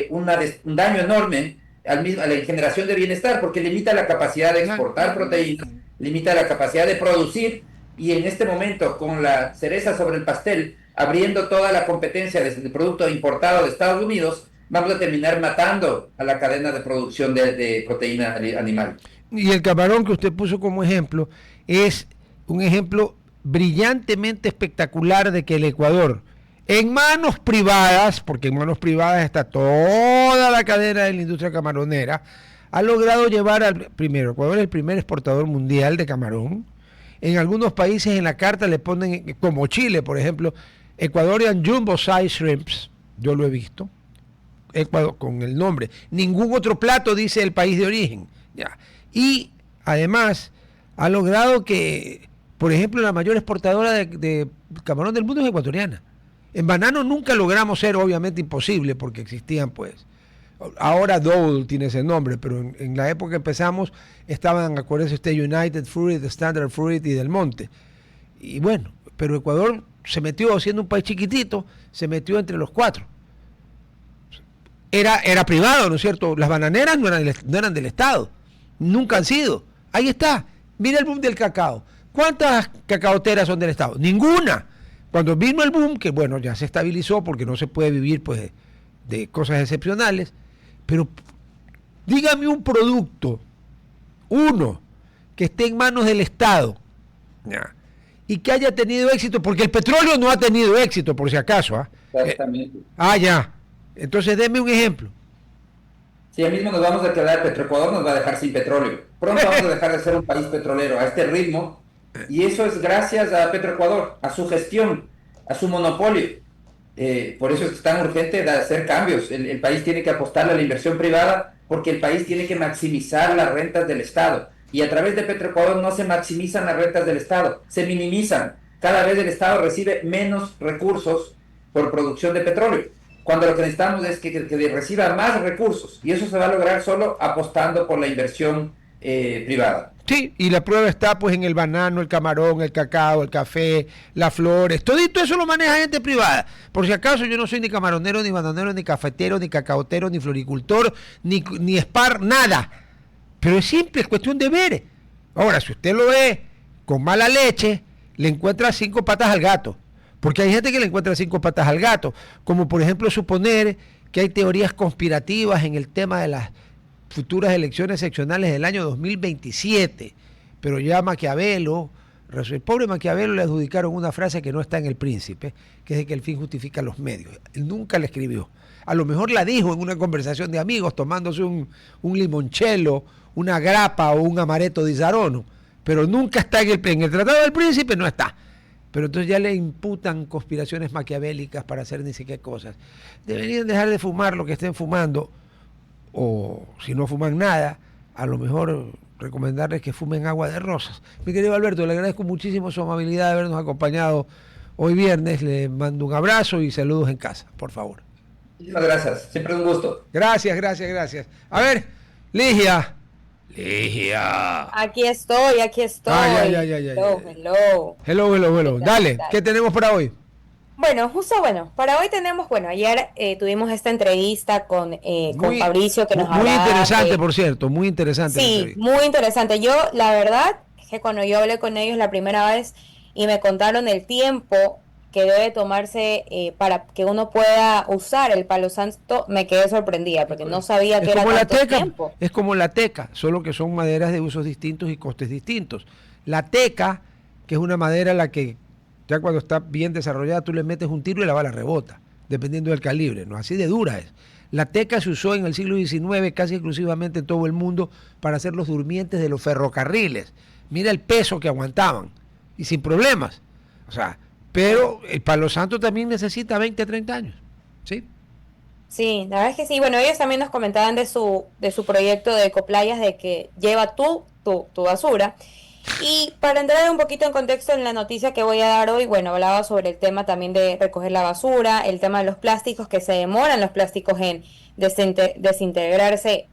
un daño enorme a la generación de bienestar, porque limita la capacidad de exportar proteínas, limita la capacidad de producir, y en este momento, con la cereza sobre el pastel, abriendo toda la competencia desde el producto importado de Estados Unidos, vamos a terminar matando a la cadena de producción de proteína animal. Y el camarón que usted puso como ejemplo es un ejemplo brillantemente espectacular de que el Ecuador, en manos privadas, porque en manos privadas está toda la cadena de la industria camaronera, ha logrado llevar Ecuador es el primer exportador mundial de camarón. En algunos países en la carta le ponen, como Chile, por ejemplo, Ecuadorian Jumbo Size Shrimps, yo lo he visto. Ecuador, con el nombre. Ningún otro plato dice el país de origen. Ya. Y además ha logrado que, por ejemplo, la mayor exportadora de camarón del mundo es ecuatoriana. En banano nunca logramos ser, obviamente imposible, porque existían pues. Ahora Dole tiene ese nombre, pero en la época que empezamos estaban, acuérdense usted, United Fruit, Standard Fruit y Del Monte. Y bueno, pero Ecuador se metió, siendo un país chiquitito, se metió entre los 4. Era privado, ¿no es cierto? Las bananeras no eran del Estado, nunca han sido. Ahí está, mira el boom del cacao. ¿Cuántas cacaoteras son del Estado? Ninguna. Cuando vino el boom, que bueno, ya se estabilizó porque no se puede vivir pues de cosas excepcionales, pero dígame un producto, uno, que esté en manos del Estado, ¿ya? Y que haya tenido éxito, porque el petróleo no ha tenido éxito, por si acaso. ¿Ah? Exactamente. Ya. Entonces, deme un ejemplo. Si ya mismo nos vamos a quedar, Petroecuador nos va a dejar sin petróleo. Pronto vamos a dejar de ser un país petrolero a este ritmo, y eso es gracias a Petroecuador, a su gestión, a su monopolio. Por eso es tan urgente de hacer cambios. El país tiene que apostarle a la inversión privada, porque el país tiene que maximizar las rentas del Estado. Y a través de Petroecuador no se maximizan las rentas del Estado, se minimizan. Cada vez el Estado recibe menos recursos por producción de petróleo, cuando lo que necesitamos es que reciba más recursos, y eso se va a lograr solo apostando por la inversión privada. Sí, y la prueba está pues en el banano, el camarón, el cacao, el café, las flores, todito eso lo maneja gente privada. Por si acaso yo no soy ni camaronero, ni bananero, ni cafetero, ni cacaotero, ni floricultor, ni spar, nada. Pero es simple, es cuestión de ver. Ahora, si usted lo ve con mala leche, le encuentra 5 patas al gato. Porque hay gente que le encuentra 5 patas al gato. Como por ejemplo suponer que hay teorías conspirativas en el tema de las futuras elecciones seccionales del año 2027. Pero ya Maquiavelo, el pobre Maquiavelo le adjudicaron una frase que no está en El Príncipe, que es de que el fin justifica los medios. Él nunca la escribió. A lo mejor la dijo en una conversación de amigos, tomándose un limoncello, una grapa o un amaretto di Sarono, pero nunca está en el Tratado del Príncipe, no está. Pero entonces ya le imputan conspiraciones maquiavélicas para hacer ni sé qué cosas. Deberían dejar de fumar lo que estén fumando, o si no fuman nada, a lo mejor recomendarles que fumen agua de rosas. Mi querido Alberto, le agradezco muchísimo su amabilidad de habernos acompañado hoy viernes. Le mando un abrazo y saludos en casa, por favor. Muchísimas gracias, siempre es un gusto. Gracias. A ver, Ligia. Aquí estoy. Hello. Dale, ¿qué tenemos para hoy? Bueno, para hoy tenemos, ayer tuvimos esta entrevista con Fabricio que nos hablaba. Muy interesante, por cierto, muy interesante. Sí, muy interesante. Yo, la verdad, es que cuando yo hablé con ellos la primera vez y me contaron el tiempo que debe tomarse para que uno pueda usar el palo santo, me quedé sorprendida porque no sabía que era tanto tiempo. Es como la teca, solo que son maderas de usos distintos y costes distintos. La teca, que es una madera a la que ya cuando está bien desarrollada tú le metes un tiro y la bala rebota, dependiendo del calibre, ¿no? Así de dura es. La teca se usó en el siglo XIX casi exclusivamente en todo el mundo para hacer los durmientes de los ferrocarriles. Mira el peso que aguantaban y sin problemas. O sea, pero el palo santo también necesita 20, 30 años, ¿sí? Sí, la verdad es que sí. Bueno, ellos también nos comentaban de su proyecto de ecoplayas, de que lleva tu basura. Y para entrar un poquito en contexto en la noticia que voy a dar hoy, hablaba sobre el tema también de recoger la basura, el tema de los plásticos, que se demoran los plásticos en desintegrarse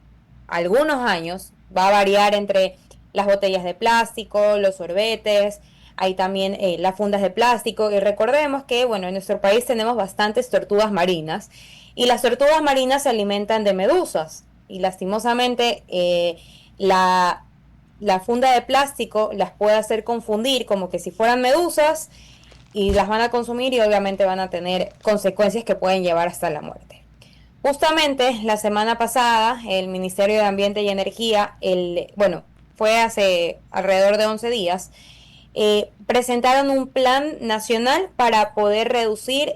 algunos años. Va a variar entre las botellas de plástico, los sorbetes, hay también las fundas de plástico. Y recordemos que, en nuestro país tenemos bastantes tortugas marinas, y las tortugas marinas se alimentan de medusas, y lastimosamente la funda de plástico las puede hacer confundir como que si fueran medusas, y las van a consumir y obviamente van a tener consecuencias que pueden llevar hasta la muerte. Justamente la semana pasada el Ministerio de Ambiente y Energía, fue hace alrededor de 11 días, presentaron un plan nacional para poder reducir,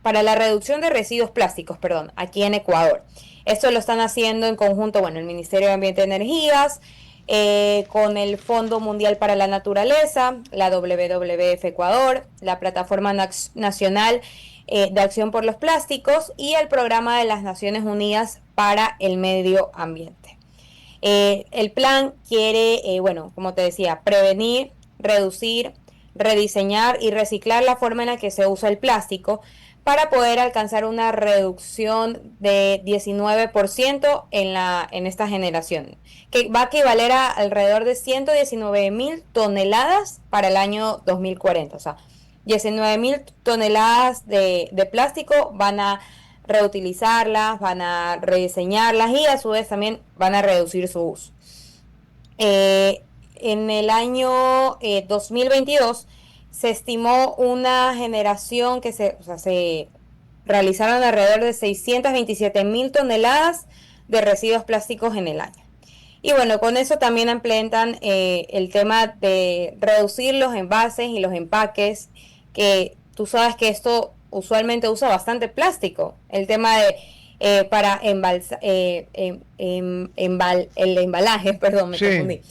para la reducción de residuos plásticos, aquí en Ecuador. Esto lo están haciendo en conjunto, el Ministerio de Ambiente y Energías, con el Fondo Mundial para la Naturaleza, la WWF Ecuador, la Plataforma Nacional de Acción por los Plásticos y el Programa de las Naciones Unidas para el Medio Ambiente. El plan quiere, bueno, como te decía, prevenir, reducir, rediseñar y reciclar la forma en la que se usa el plástico para poder alcanzar una reducción de 19% en esta generación, que va a equivaler a alrededor de 119.000 toneladas para el año 2040. O sea, 19.000 toneladas de plástico van a reutilizarlas, van a rediseñarlas y a su vez también van a reducir su uso. En el año 2022 se estimó una generación que se realizaron alrededor de 627.000 toneladas de residuos plásticos en el año. Y bueno, con eso también implementan el tema de reducir los envases y los empaques, que tú sabes que esto usualmente usa bastante plástico. El tema de para el embalaje, perdón, me confundí.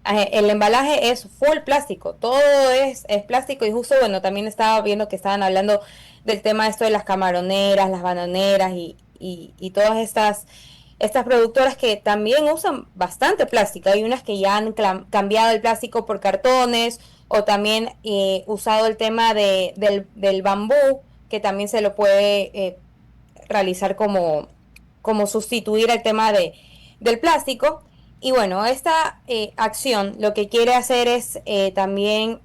El embalaje es full plástico, todo es plástico y justo, bueno, también estaba viendo que estaban hablando del tema esto de las camaroneras, las bananeras y todas estas productoras que también usan bastante plástico. Hay unas que ya han cambiado el plástico por cartones o también usado el tema del bambú, que también se lo puede realizar como sustituir el tema del plástico. Y bueno, esta acción lo que quiere hacer es también,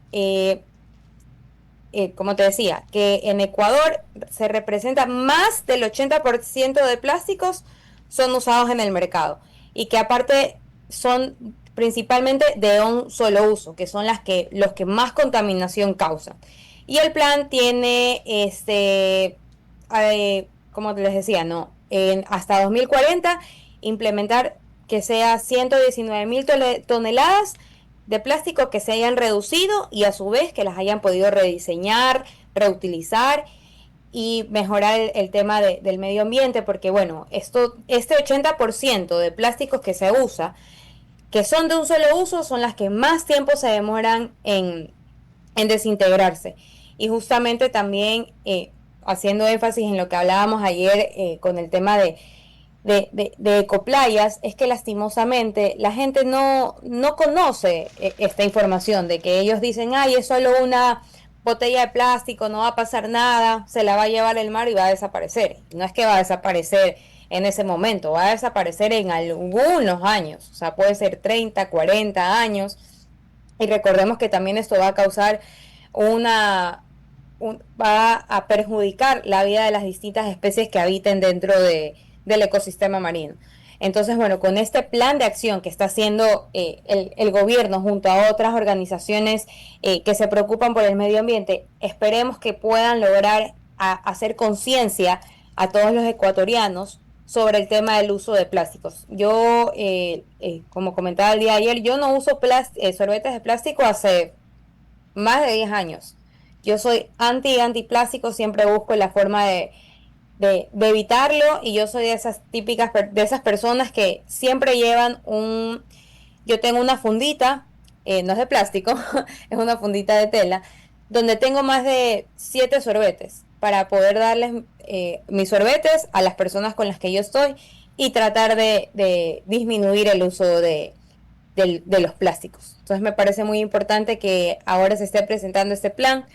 como te decía, que en Ecuador se representa más del 80% de plásticos son usados en el mercado y que aparte son principalmente de un solo uso, que son los que más contaminación causan. Y el plan tiene, como les decía, ¿no? Hasta 2040 implementar que sea 119.000 toneladas de plástico que se hayan reducido y a su vez que las hayan podido rediseñar, reutilizar y mejorar el tema del medio ambiente, porque bueno, este 80% de plásticos que se usa, que son de un solo uso, son las que más tiempo se demoran en desintegrarse. Y justamente también haciendo énfasis en lo que hablábamos ayer con el tema de ecoplayas, es que lastimosamente la gente no conoce esta información de que ellos dicen, ay, es solo una botella de plástico, no va a pasar nada, se la va a llevar el mar y va a desaparecer. No es que va a desaparecer en ese momento, va a desaparecer en algunos años, o sea, puede ser 30, 40 años. Y recordemos que también esto va a causar va a perjudicar la vida de las distintas especies que habiten dentro del ecosistema marino. Entonces, bueno, con este plan de acción que está haciendo el gobierno junto a otras organizaciones que se preocupan por el medio ambiente, esperemos que puedan lograr hacer conciencia a todos los ecuatorianos sobre el tema del uso de plásticos. Yo, como comentaba el día de ayer, yo no uso sorbetes de plástico hace más de 10 años. Yo soy anti-plástico, siempre busco la forma de evitarlo, y yo soy de esas típicas, de esas personas que siempre llevan yo tengo una fundita, no es de plástico, es una fundita de tela, donde tengo más de 7 sorbetes, para poder darles mis sorbetes a las personas con las que yo estoy, y tratar de disminuir el uso de los plásticos. Entonces me parece muy importante que ahora se esté presentando este plan,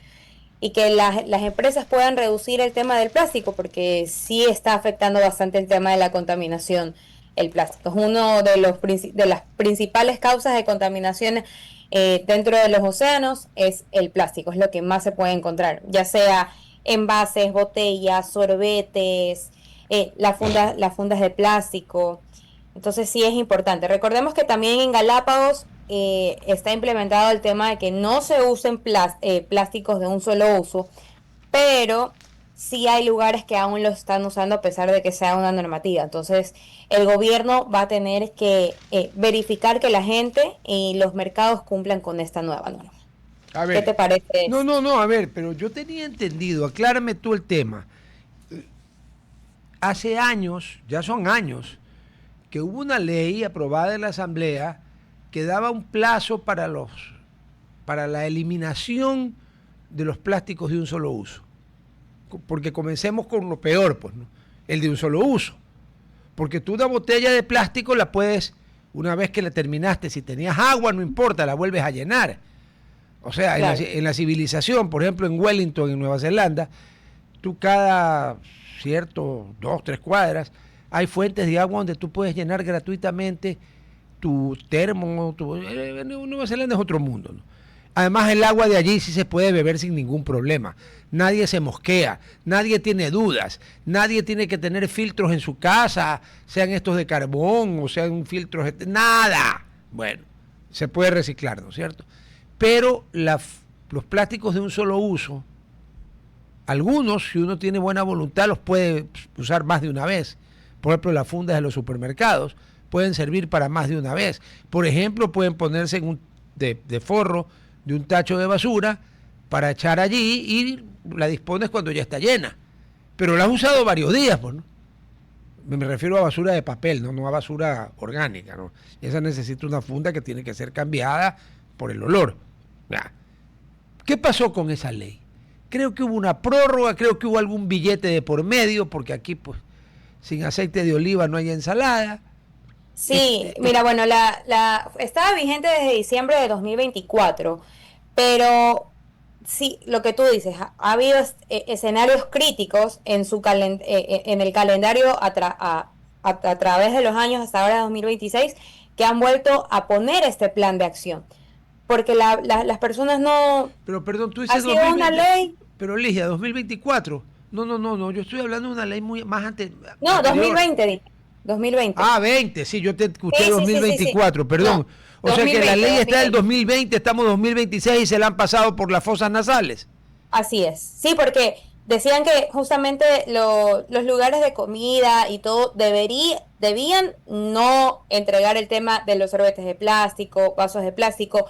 y que las empresas puedan reducir el tema del plástico, porque sí está afectando bastante el tema de la contaminación el plástico. Es uno de las principales causas de contaminación dentro de los océanos, es el plástico, es lo que más se puede encontrar, ya sea envases, botellas, sorbetes, las fundas de plástico. Entonces sí es importante. Recordemos que también en Galápagos está implementado el tema de que no se usen plásticos de un solo uso, pero sí hay lugares que aún lo están usando a pesar de que sea una normativa. Entonces el gobierno va a tener que verificar que la gente y los mercados cumplan con esta nueva norma. A ver, ¿Qué te parece? No, a ver, pero yo tenía entendido, aclárame tú el tema. Hace años, ya son años, que hubo una ley aprobada en la Asamblea que daba un plazo para la eliminación de los plásticos de un solo uso. porque comencemos con lo peor, pues, ¿no? El de un solo uso. Porque tú una botella de plástico la puedes, una vez que la terminaste, si tenías agua, no importa, la vuelves a llenar. O sea, Claro. en la civilización, por ejemplo, en Wellington, en Nueva Zelanda, tú cada 2, 3 cuadras, hay fuentes de agua donde tú puedes llenar gratuitamente tu termo. Nueva Zelanda es otro mundo, ¿no? Además, el agua de allí sí se puede beber sin ningún problema. Nadie se mosquea, nadie tiene dudas, nadie tiene que tener filtros en su casa, sean estos de carbón o sean filtros, nada. Bueno, se puede reciclar, ¿no es cierto? Pero los plásticos de un solo uso, algunos, si uno tiene buena voluntad, los puede usar más de una vez. Por ejemplo, las fundas de los supermercados pueden servir para más de una vez. Por ejemplo, pueden ponerse de forro de un tacho de basura para echar allí y la dispones cuando ya está llena. Pero la has usado varios días, pues, ¿no? Me refiero a basura de papel, no a basura orgánica, ¿no? Esa necesita una funda que tiene que ser cambiada por el olor. Ya. ¿Qué pasó con esa ley? Creo que hubo una prórroga, creo que hubo algún billete de por medio, porque aquí, pues, sin aceite de oliva no hay ensalada. Sí, mira, bueno, estaba vigente desde diciembre de 2024, pero sí, lo que tú dices, ha habido escenarios críticos en el calendario a través de los años hasta ahora 2026 que han vuelto a poner este plan de acción, porque las personas no... Pero perdón, tú Ha dices sido 2020, una ley... pero Ligia, 2024. No, yo estoy hablando de una ley muy más antes. No, anterior. 2020, dije, 2020. Ah, 20, sí, yo te escuché Sí, sí, 2024, sí. perdón. No, o sea que la 2020, ley está del 2020. 2020, estamos en 2026 y se la han pasado por las fosas nasales. Así es, sí, porque decían que justamente los lugares de comida y todo debían no entregar el tema de los sorbetes de plástico, vasos de plástico.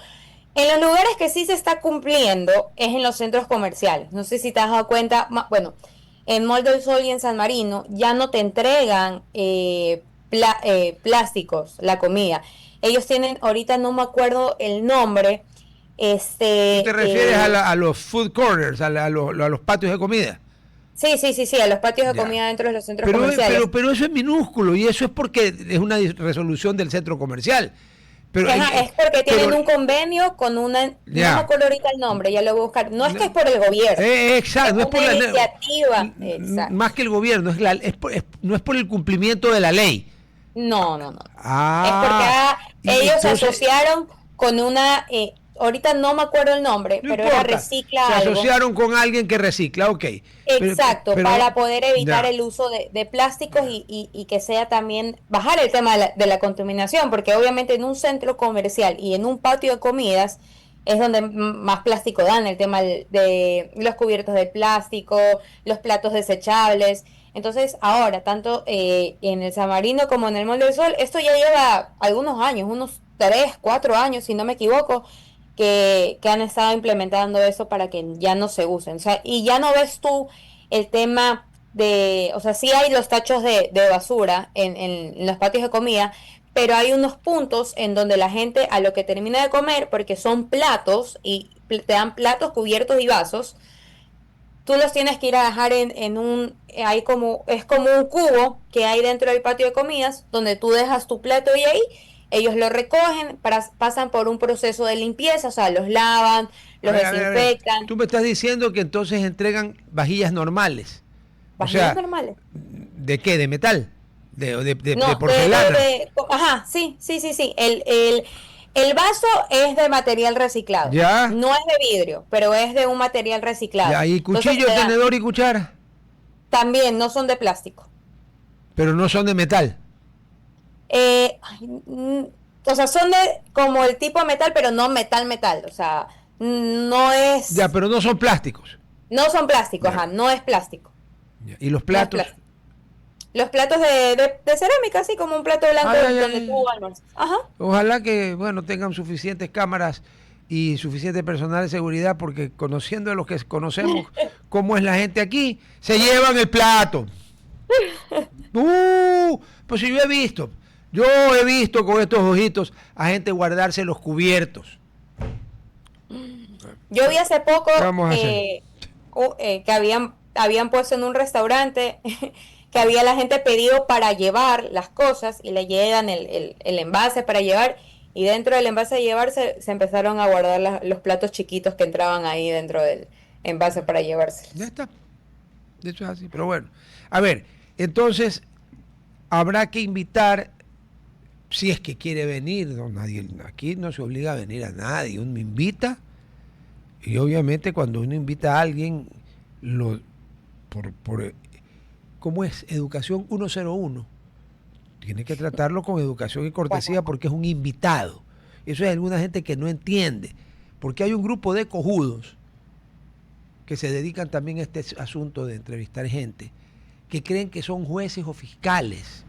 En los lugares que sí se está cumpliendo es en los centros comerciales. No sé si te has dado cuenta, bueno, en Mall del Sol y en San Marino ya no te entregan plásticos, la comida. Ellos tienen, ahorita no me acuerdo el nombre. ¿Tú te refieres a los food corners, a los patios de comida? Sí, a los patios de Ya. comida dentro de los centros comerciales. Pero eso es minúsculo y eso es porque es una resolución del centro comercial. Pero, Ajá, es porque tienen pero- un convenio con una, no Ya. me acuerdo ahorita el nombre, ya lo voy a buscar. No es que es por el gobierno, exacto, no es es por una la iniciativa. Exacto. más que el gobierno, no es por el cumplimiento de la ley. No. Ah, Es porque ellos se entonces- asociaron con una, ahorita no me acuerdo el nombre, No pero importa. era Recicla Se algo. asociaron con alguien que recicla, ok. Exacto, para poder evitar ya. el uso de plásticos y que sea también bajar el tema de la contaminación, porque obviamente en un centro comercial y en un patio de comidas es donde más plástico dan, el tema de los cubiertos de plástico, los platos desechables. Entonces ahora, tanto en el San Marino como en el Mall del Sol, esto ya lleva algunos años, unos 3, 4 años, si no me equivoco, que han estado implementando eso para que ya no se usen. O sea, y ya no ves tú el tema o sea, sí hay los tachos de basura en los patios de comida, pero hay unos puntos en donde la gente a lo que termina de comer, porque son platos y te dan platos, cubiertos y vasos, tú los tienes que ir a dejar es como un cubo que hay dentro del patio de comidas, donde tú dejas tu plato y ahí ellos lo recogen, pasan por un proceso de limpieza, o sea, los lavan, los A ver. desinfectan. Tú me estás diciendo que entonces entregan vajillas normales. Vajillas o sea, normales. ¿de qué? ¿De metal? ¿De No, porcelana? ajá, sí. El vaso es de material reciclado. Ya. No es de vidrio, pero es de un material reciclado. Ya, y Entonces cuchillo, te dan- tenedor y cuchara. También no son de plástico. Pero no son de metal. O sea, son de como el tipo de metal, pero no metal. O sea, no es. Ya, pero no son plásticos. No son plásticos, Ya. ajá, no es plástico. Ya, y los No es platos. plástico. Los platos de cerámica, así como un plato blanco Ay, donde ay. tú almuerzas. Ajá. Ojalá que, bueno, tengan suficientes cámaras y suficiente personal de seguridad, porque conociendo a los que conocemos cómo es la gente aquí, se llevan el plato. Pues si yo he visto con estos ojitos a gente guardarse los cubiertos. Yo vi hace poco ¿Qué vamos a hacer? que habían habían puesto en un restaurante que había la gente pedido para llevar las cosas y le llegan el envase para llevar y dentro del envase de llevar se empezaron a guardar los platos chiquitos que entraban ahí dentro del envase para llevarse. Ya está. De hecho es así. Pero bueno, a ver, entonces habrá que invitar, si es que quiere venir, no, nadie, aquí no se obliga a venir a nadie, uno invita y obviamente cuando uno invita a alguien, ¿cómo es? Educación 101. Tiene que tratarlo con educación y cortesía porque es un invitado. Eso es alguna gente que no entiende, porque hay un grupo de cojudos que se dedican también a este asunto de entrevistar gente, que creen que son jueces o fiscales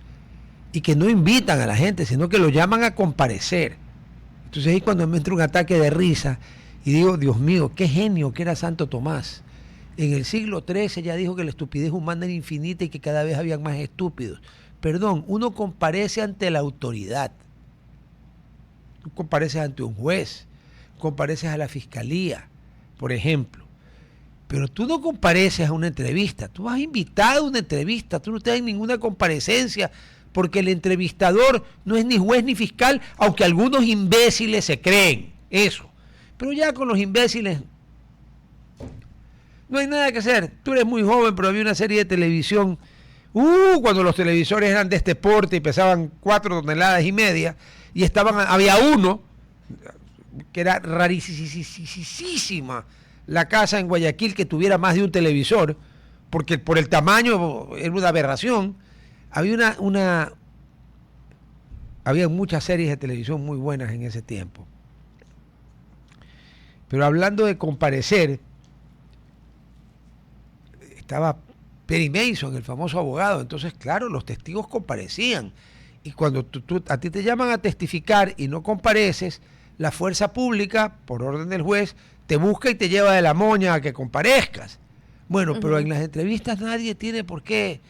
y que no invitan a la gente, sino que lo llaman a comparecer. Entonces ahí cuando me entra un ataque de risa y digo, Dios mío, qué genio que era Santo Tomás. En el siglo XIII ya dijo que la estupidez humana era infinita y que cada vez había más estúpidos. Perdón, uno comparece ante la autoridad. Tú compareces ante un juez, compareces a la fiscalía, por ejemplo. Pero tú no compareces a una entrevista, tú vas invitado a una entrevista, tú no estás en ninguna comparecencia, porque el entrevistador no es ni juez ni fiscal, aunque algunos imbéciles se creen eso. Pero ya con los imbéciles no hay nada que hacer. Tú eres muy joven, pero había una serie de televisión, cuando los televisores eran de este porte y pesaban 4,5 toneladas, y había uno que era rarísima la casa en Guayaquil que tuviera más de un televisor, porque por el tamaño era una aberración. Había había muchas series de televisión muy buenas en ese tiempo. Pero hablando de comparecer, estaba Perry Mason, el famoso abogado. Entonces, claro, los testigos comparecían. Y cuando a ti te llaman a testificar y no compareces, la fuerza pública, por orden del juez, te busca y te lleva de la moña a que comparezcas. Bueno, pero en las entrevistas nadie tiene por qué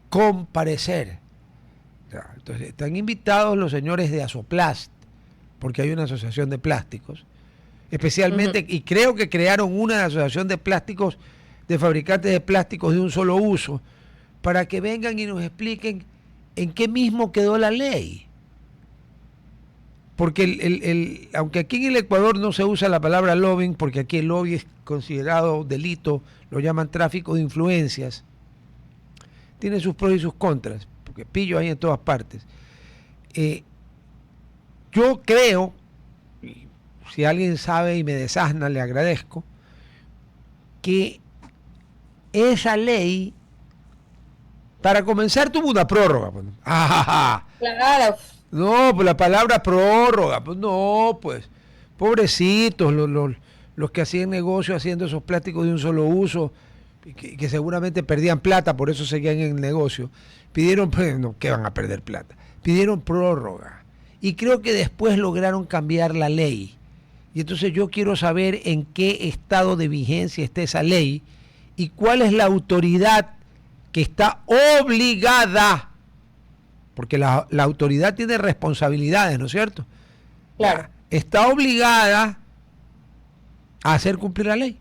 comparecer. Entonces, están invitados los señores de Asoplast, porque hay una asociación de plásticos, especialmente, y creo que crearon una asociación de plásticos, de fabricantes de plásticos de un solo uso, para que vengan y nos expliquen en qué mismo quedó la ley. Porque aunque aquí en el Ecuador no se usa la palabra lobbying, porque aquí el lobby es considerado delito, lo llaman tráfico de influencias, tiene sus pros y sus contras, porque pillo hay en todas partes. Yo creo, si alguien sabe y me desasna, le agradezco, que esa ley, para comenzar, tuvo una prórroga. Pues. Claro. No, pues la palabra prórroga, pues no, pues, pobrecitos, los que hacían negocio haciendo esos plásticos de un solo uso, que seguramente perdían plata, por eso seguían en el negocio, pidieron, pues, no, que van a perder plata, pidieron prórroga. Y creo que después lograron cambiar la ley. Y entonces yo quiero saber en qué estado de vigencia está esa ley y cuál es la autoridad que está obligada, porque la autoridad tiene responsabilidades, ¿no es cierto? Claro. Está obligada a hacer cumplir la ley.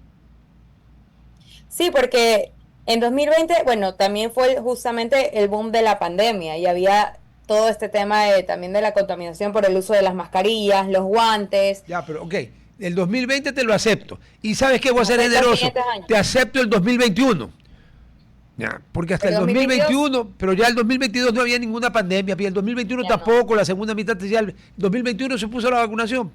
Sí, porque en 2020, bueno, también fue justamente el boom de la pandemia y había todo este tema también de la contaminación por el uso de las mascarillas, los guantes. Ya, pero ok, el 2020 te lo acepto. ¿Y sabes qué voy a ser generoso? Te acepto el 2021. Ya, porque hasta el 2021, pero ya el 2022 no había ninguna pandemia, y el 2021 ya tampoco, no. La segunda mitad, ya el 2021 se puso la vacunación.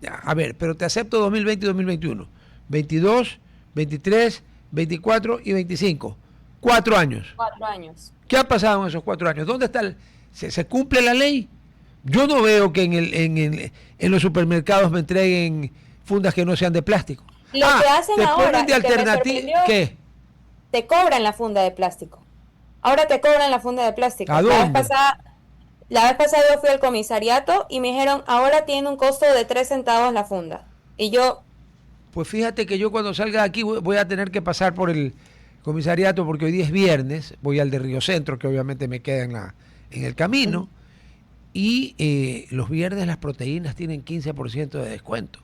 Ya, a ver, pero te acepto 2020 y 2021. 22, 23, 24 y 25. 4 años. 4 años. ¿Qué ha pasado en esos 4 años? ¿Dónde está ¿Se cumple la ley? Yo no veo que en los supermercados me entreguen fundas que no sean de plástico. Lo que hacen te ahora, ponen de alternativa. ¿Qué? Te cobran la funda de plástico. Ahora te cobran la funda de plástico. ¿A dónde? La vez pasada yo fui al comisariato y me dijeron, ahora tiene un costo de 3 centavos la funda. Y yo... Pues fíjate que yo cuando salga de aquí voy a tener que pasar por el comisariato porque hoy día es viernes, voy al de Río Centro, que obviamente me queda en el camino, y los viernes las proteínas tienen 15% de descuento.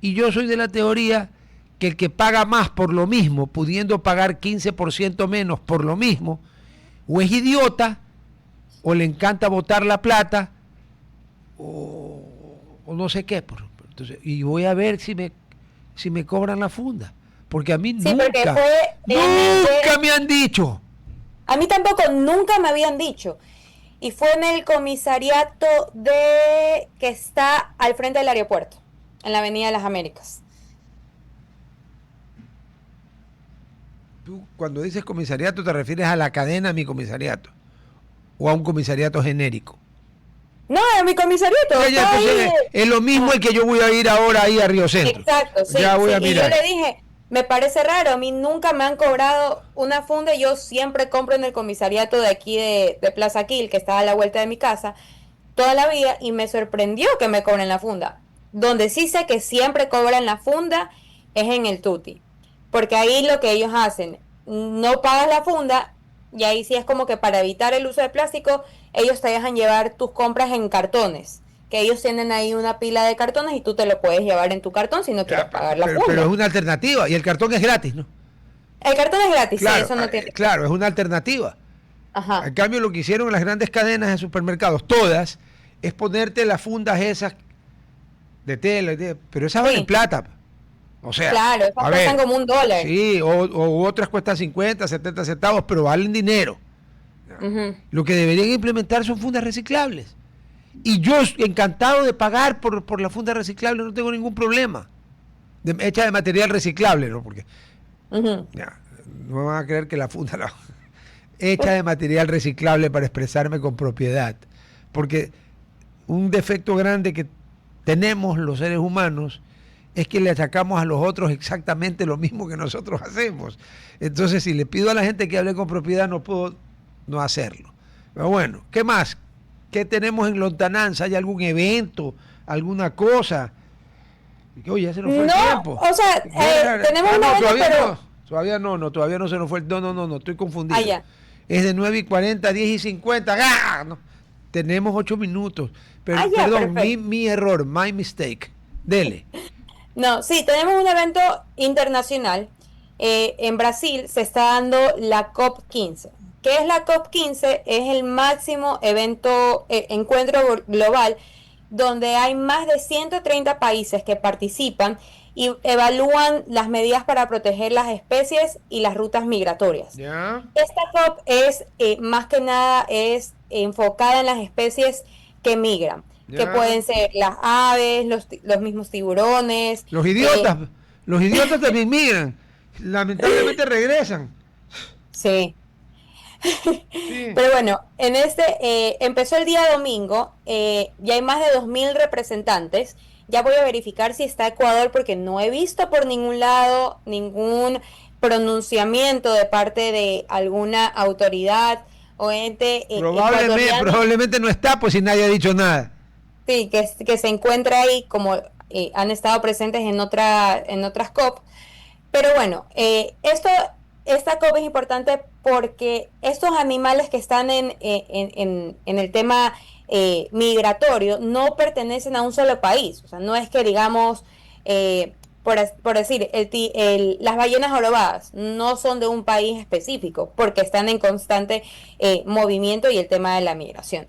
Y yo soy de la teoría que el que paga más por lo mismo, pudiendo pagar 15% menos por lo mismo, o es idiota, o le encanta botar la plata, o no sé qué. Entonces, y voy a ver si me cobran la funda. Porque a mí Sí, porque nunca fue me han dicho. a mí tampoco, nunca me habían dicho. Y fue en el comisariato que está al frente del aeropuerto, en la Avenida de las Américas. Tú, cuando dices comisariato, te refieres a la cadena Mi Comisariato o a un comisariato genérico. No, en mi comisariato. Ya, entonces, es lo mismo el que yo voy a ir ahora ahí a Río Centro. Exacto, sí. Ya voy a Y mirar. yo le dije, me parece raro, a mí nunca me han cobrado una funda, y yo siempre compro en el comisariato de aquí de Plaza Quil, que está a la vuelta de mi casa, toda la vida, y me sorprendió que me cobren la funda. Donde sí sé que siempre cobran la funda es en el Tuti, porque ahí lo que ellos hacen, no pagas la funda, y ahí sí es como que para evitar el uso de plástico, ellos te dejan llevar tus compras en cartones, que ellos tienen ahí una pila de cartones y tú te lo puedes llevar en tu cartón si no quieres pagar la funda. Pero es una alternativa y el cartón es gratis, ¿no? El cartón es gratis, Claro, sí, eso no tiene. claro, es una alternativa. Ajá. En cambio, lo que hicieron las grandes cadenas de supermercados, todas, es ponerte las fundas esas de tela, pero esas valen plata. O sea, claro, esas cuestan como $1. Sí, o otras cuestan 50, 70 centavos, pero valen dinero. Uh-huh. Lo que deberían implementar son fundas reciclables. Y yo encantado de pagar por la funda reciclable, no tengo ningún problema. Hecha de material reciclable, ¿no? Porque ya, no me van a creer que la funda hecha de material reciclable para expresarme con propiedad. Porque un defecto grande que tenemos los seres humanos es que le achacamos a los otros exactamente lo mismo que nosotros hacemos. Entonces, si le pido a la gente que hable con propiedad, no puedo no hacerlo. Pero bueno, ¿qué más? ¿Qué tenemos en lontananza? ¿Hay algún evento? ¿Alguna cosa? Oye, ya se nos fue el tiempo. O sea, tenemos un evento, pero... Todavía no se nos fue el... No, estoy confundido. Ya. Es de 9:40, 10:50. ¡Ah! No. Tenemos 8 minutos. Pero, ya, perdón, perfecto. mi error, my mistake. Dele. No, sí, tenemos un evento internacional. En Brasil se está dando la COP15. ¿Qué es la COP15? Es el máximo evento, encuentro global, donde hay más de 130 países que participan y evalúan las medidas para proteger las especies y las rutas migratorias. ¿Ya? Esta COP es, más que nada, es enfocada en las especies que migran, que pueden ser las aves, los mismos tiburones. Los idiotas también migran. Lamentablemente regresan. Sí. Sí. Pero bueno, en empezó el día domingo, ya hay más de 2.000 representantes. Ya voy a verificar si está Ecuador, porque no he visto por ningún lado ningún pronunciamiento de parte de alguna autoridad o ente probablemente no está, pues si nadie ha dicho nada. Sí, que se encuentra ahí, como han estado presentes en otras COP. Pero bueno, esta COP es importante porque estos animales que están en el tema migratorio no pertenecen a un solo país. O sea, no es que digamos, por decir, las ballenas jorobadas no son de un país específico porque están en constante movimiento y el tema de la migración.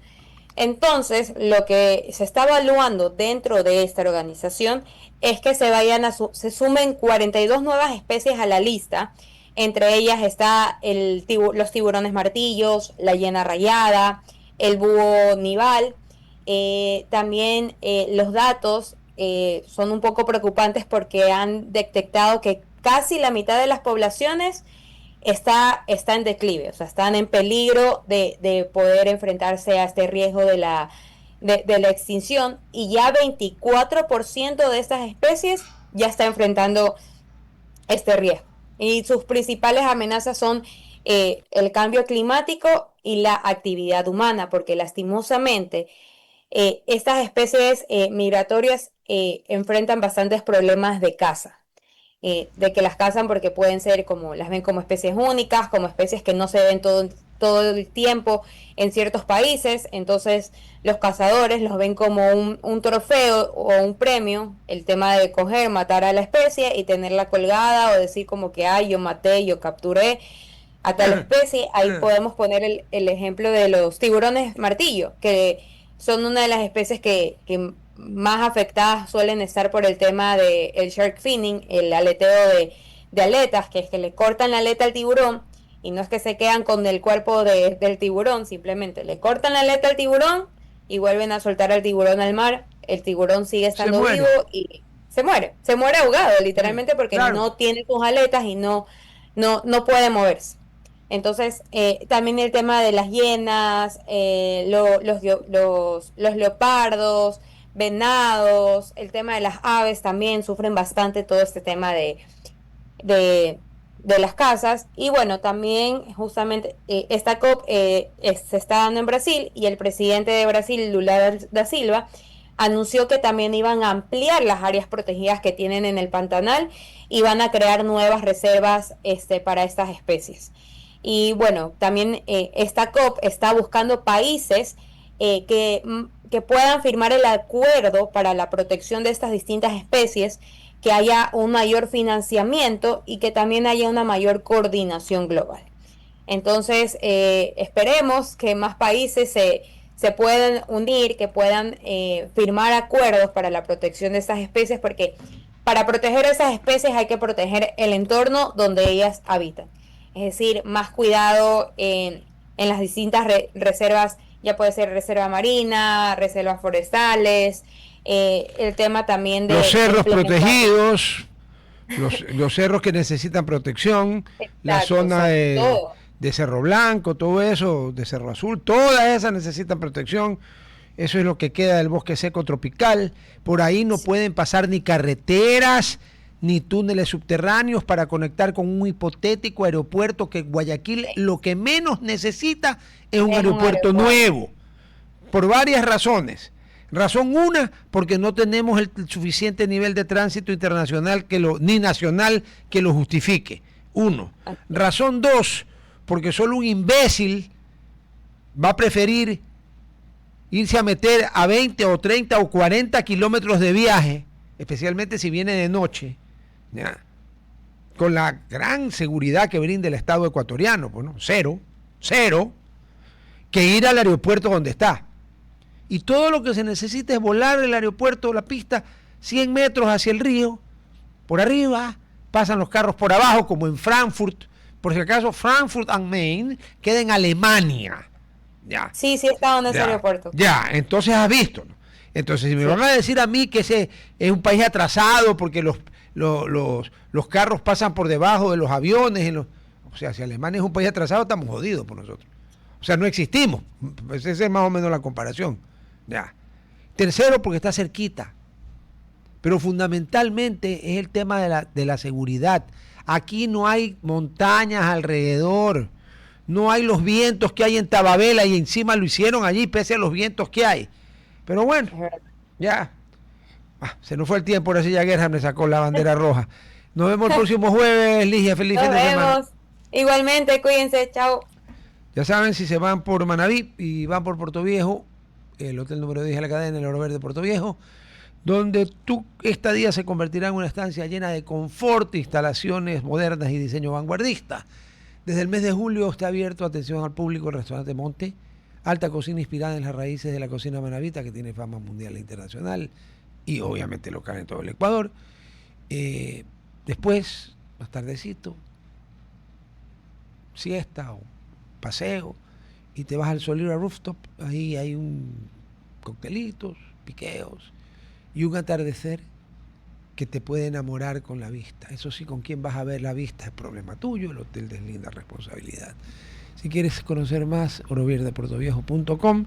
Entonces, lo que se está evaluando dentro de esta organización es que se sumen 42 nuevas especies a la lista. Entre ellas está los tiburones martillos, la hiena rayada, el búho nival. También los datos son un poco preocupantes porque han detectado que casi la mitad de las poblaciones está en declive, o sea, están en peligro de poder enfrentarse a este riesgo de la extinción, y ya 24% de estas especies ya está enfrentando este riesgo. Y sus principales amenazas son el cambio climático y la actividad humana, porque lastimosamente estas especies migratorias enfrentan bastantes problemas de caza. De que las cazan porque pueden ser las ven como especies únicas, como especies que no se ven todo el tiempo en ciertos países, entonces los cazadores los ven como un trofeo o un premio, el tema de coger, matar a la especie y tenerla colgada o decir como que, ay, yo maté, yo capturé a tal especie. Ahí podemos poner el ejemplo de los tiburones martillo, que son una de las especies que más afectadas suelen estar por el tema de el shark finning, el aleteo de aletas, que es que le cortan la aleta al tiburón y no es que se quedan con el cuerpo del tiburón, simplemente le cortan la aleta al tiburón y vuelven a soltar al tiburón al mar, el tiburón sigue estando vivo y se muere ahogado literalmente porque claro. no tiene sus aletas y no puede moverse. Entonces, también el tema de las hienas, los leopardos, venados, el tema de las aves también sufren bastante todo este tema de, de las casas. Y bueno, también justamente esta COP se está dando en Brasil y el presidente de Brasil, Lula da Silva, anunció que también iban a ampliar las áreas protegidas que tienen en el Pantanal y van a crear nuevas reservas para estas especies. Y bueno, también esta COP está buscando países que puedan firmar el acuerdo para la protección de estas distintas especies, que haya un mayor financiamiento y que también haya una mayor coordinación global. Entonces, esperemos que más países se puedan unir, que puedan firmar acuerdos para la protección de estas especies, porque para proteger esas especies hay que proteger el entorno donde ellas habitan. Es decir, más cuidado en las distintas reservas, ya puede ser reserva marina, reservas forestales, el tema también de... Los cerros protegidos, los cerros que necesitan protección, Exacto, la zona todo. de Cerro Blanco, todo eso, de Cerro Azul, todas esas necesitan protección. Eso es lo que queda del bosque seco tropical. Por ahí no pueden pasar ni carreteras, ni túneles subterráneos para conectar con un hipotético aeropuerto, que Guayaquil lo que menos necesita es un aeropuerto nuevo, por varias razones. Razón una, porque no tenemos el suficiente nivel de tránsito internacional ni nacional que lo justifique. Uno. Razón dos, porque solo un imbécil va a preferir irse a meter a 20 o 30 o 40 kilómetros de viaje, especialmente si viene de noche, ¿ya?, con la gran seguridad que brinda el Estado ecuatoriano, pues, ¿no? Cero, que ir al aeropuerto donde está. Y todo lo que se necesita es volar el aeropuerto, la pista, 100 metros hacia el río, por arriba, pasan los carros por abajo, como en Frankfurt. Por si acaso, Frankfurt am Main queda en Alemania. Ya. Sí, he estado en ese aeropuerto. Ya, entonces has visto, ¿no? Entonces, si me van a decir a mí que ese es un país atrasado porque los carros pasan por debajo de los aviones, o sea, si Alemania es un país atrasado, estamos jodidos por nosotros. O sea, no existimos. Pues esa es más o menos la comparación. Ya. Tercero, porque está cerquita. Pero fundamentalmente es el tema de la seguridad. Aquí no hay montañas alrededor. No hay los vientos que hay en Tababela, y encima lo hicieron allí pese a los vientos que hay. Pero bueno, ya. Se nos fue el tiempo, ahora sí ya Gerhard me sacó la bandera roja. Nos vemos el próximo jueves, Ligia. Feliz fin de semana. Nos vemos. Igualmente, cuídense, chao. Ya saben, si se van por Manaví y van por Puerto Viejo, el hotel número 10 de la cadena, el Oro Verde de Puerto Viejo, donde tu estadía se convertirá en una estancia llena de confort, instalaciones modernas y diseño vanguardista. Desde el mes de julio está abierto, atención al público, el restaurante Monte, alta cocina inspirada en las raíces de la cocina manabita, que tiene fama mundial e internacional y obviamente local en todo el Ecuador. Después, más tardecito, siesta o paseo, y te vas al Solera Rooftop. Ahí hay coctelitos, piqueos y un atardecer que te puede enamorar con la vista. Eso sí, con quién vas a ver la vista es problema tuyo. El hotel deslinda responsabilidad. Si quieres conocer más, oroverdeportoviejo.com.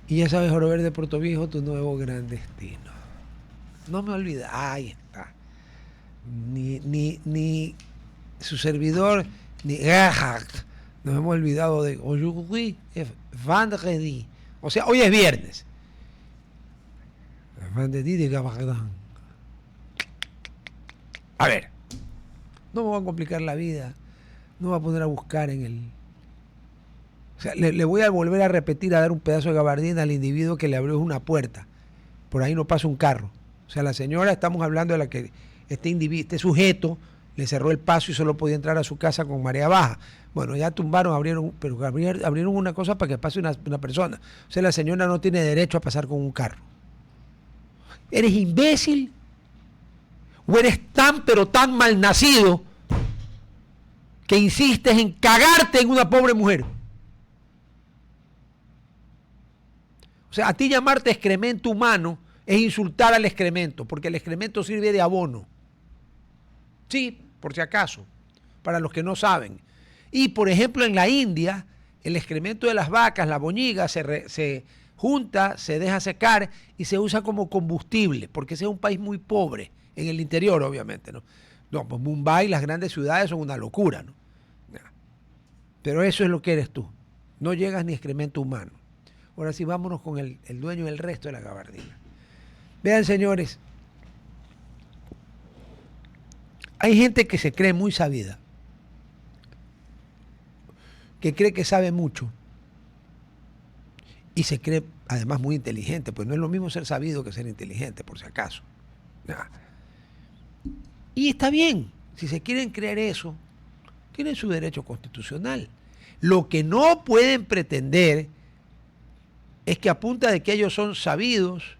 Y ya sabes, Oro Verde Puerto Viejo, tu nuevo gran destino. No me olvides, ahí está. Ni su servidor, ni Gerhard. Nos hemos olvidado de aujourd'hui es vendredi. O sea, hoy es viernes. Vendredi de Gabardin. A ver, no me voy a complicar la vida. No me voy a poner a buscar en O sea, le voy a volver a repetir, a dar un pedazo de gabardina al individuo que le abrió una puerta. Por ahí no pasa un carro. O sea, la señora, estamos hablando de la que este sujeto le cerró el paso y solo podía entrar a su casa con marea baja. Bueno, ya tumbaron, pero abrieron una cosa para que pase una persona. O sea, la señora no tiene derecho a pasar con un carro. ¿Eres imbécil? ¿O eres tan, pero tan malnacido que insistes en cagarte en una pobre mujer? O sea, a ti llamarte excremento humano es insultar al excremento, porque el excremento sirve de abono. Sí, por si acaso, para los que no saben. Y, por ejemplo, en la India, el excremento de las vacas, la boñiga, se junta, se deja secar y se usa como combustible, porque ese es un país muy pobre, en el interior, obviamente, ¿no? No, pues Mumbai, las grandes ciudades son una locura, ¿no? Pero eso es lo que eres tú. No llegas ni excremento humano. Ahora sí, vámonos con el dueño del resto de la gabardina. Vean, señores, hay gente que se cree muy sabida, que cree que sabe mucho y se cree además muy inteligente, pues no es lo mismo ser sabido que ser inteligente, por si acaso. Y está bien, si se quieren creer eso, tienen su derecho constitucional. Lo que no pueden pretender es que a punta de que ellos son sabidos,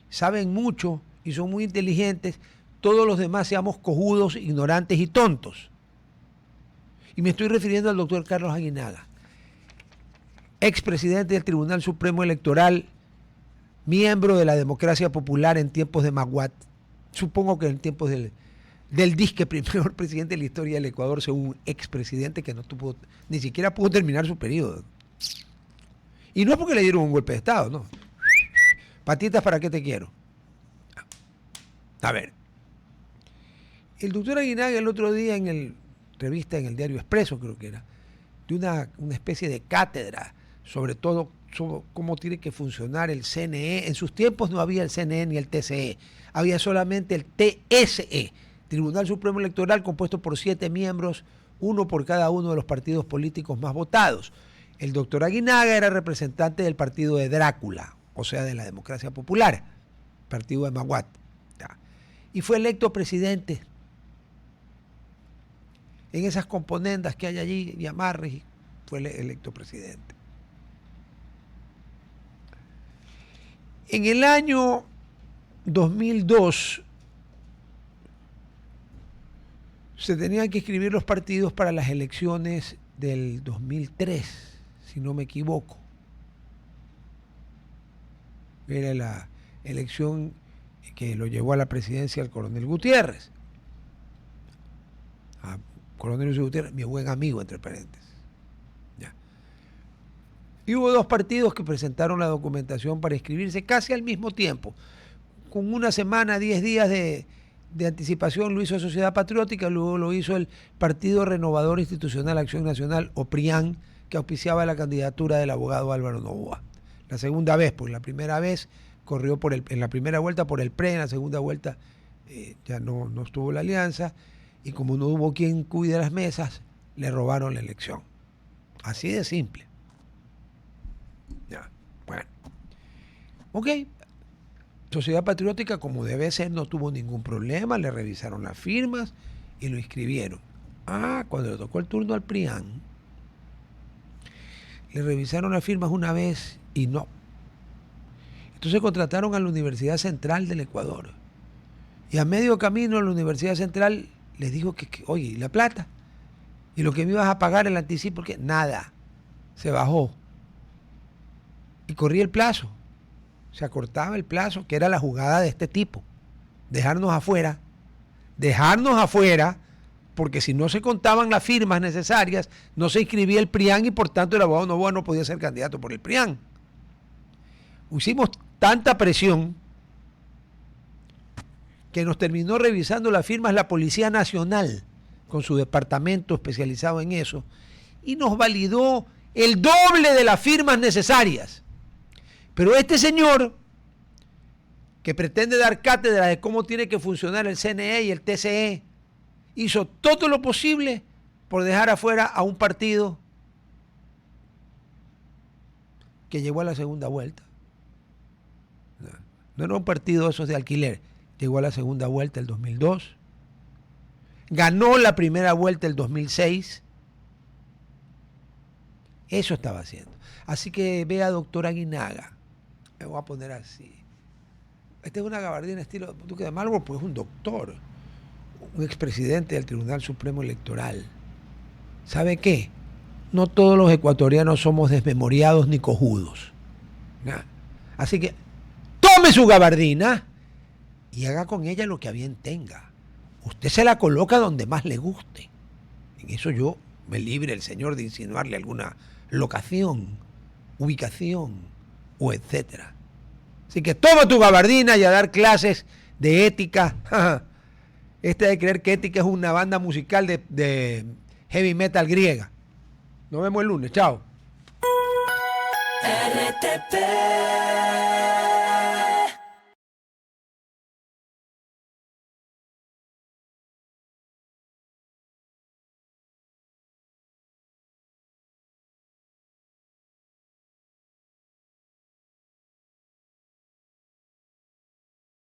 saben mucho y son muy inteligentes, todos los demás seamos cojudos, ignorantes y tontos. Y me estoy refiriendo al doctor Carlos Aguinaga, expresidente del Tribunal Supremo Electoral, miembro de la democracia popular en tiempos de Maguat, supongo que en tiempos del disque primer presidente de la historia del Ecuador, según un expresidente que ni siquiera pudo terminar su periodo. Y no es porque le dieron un golpe de Estado, no. Patitas, ¿para qué te quiero? A ver. El doctor Aguinaga el otro día en el diario Expreso, creo que era, de una especie de cátedra sobre todo sobre cómo tiene que funcionar el CNE. En sus tiempos no había el CNE ni el TCE, había solamente el TSE, Tribunal Supremo Electoral, compuesto por 7 miembros, uno por cada uno de los partidos políticos más votados. El doctor Aguinaga era representante del partido de Drácula, o sea, de la Democracia Popular, partido de Maguat. Y fue electo presidente en esas componendas que hay allí y amarres, fue electo presidente. En el año 2002 se tenían que inscribir los partidos para las elecciones del 2003, si no me equivoco. Era la elección que lo llevó a la presidencia el coronel Gutiérrez. Coronel Luis Gutiérrez, mi buen amigo, entre paréntesis. Ya. Y hubo 2 partidos que presentaron la documentación para inscribirse casi al mismo tiempo. Con una semana, 10 días de anticipación lo hizo Sociedad Patriótica, luego lo hizo el Partido Renovador Institucional Acción Nacional, o PRIAN, que auspiciaba la candidatura del abogado Álvaro Novoa. La segunda vez, porque la primera vez corrió en la primera vuelta por el PRE, en la segunda vuelta ya no estuvo la alianza, y como no hubo quien cuide las mesas, le robaron la elección. Así de simple. Ya, bueno. Ok. Sociedad Patriótica, como debe ser, no tuvo ningún problema, le revisaron las firmas y lo inscribieron. Cuando le tocó el turno al PRIAN, le revisaron las firmas una vez y no. Entonces contrataron a la Universidad Central del Ecuador. Y a medio camino la Universidad Central les dijo que oye, ¿y la plata? ¿Y lo que me ibas a pagar el anticipo? Porque nada, se bajó. Y corría el plazo. Se acortaba el plazo, que era la jugada de este tipo. Dejarnos afuera, porque si no se contaban las firmas necesarias, no se inscribía el PRIAN y por tanto el abogado Novoa no podía ser candidato por el PRIAN. Hicimos tanta presión que nos terminó revisando las firmas la Policía Nacional, con su departamento especializado en eso, y nos validó el doble de las firmas necesarias. Pero este señor, que pretende dar cátedra de cómo tiene que funcionar el CNE y el TCE, hizo todo lo posible por dejar afuera a un partido que llegó a la segunda vuelta. No era un partido esos de alquiler. Llegó a la segunda vuelta el 2002. Ganó la primera vuelta el 2006. Eso estaba haciendo. Así que vea, doctor Aguinaga. Me voy a poner así. Esta es una gabardina estilo Duque de Marlborough, pues es un doctor. Un expresidente del Tribunal Supremo Electoral. ¿Sabe qué? No todos los ecuatorianos somos desmemoriados ni cojudos. Nah. Así que tome su gabardina y haga con ella lo que a bien tenga. Usted se la coloca donde más le guste. En eso yo me libre el Señor de insinuarle alguna locación, ubicación o etcétera. Así que toma tu gabardina y a dar clases de ética. Este de creer que ética es una banda musical de heavy metal griega. Nos vemos el lunes. Chao. RTP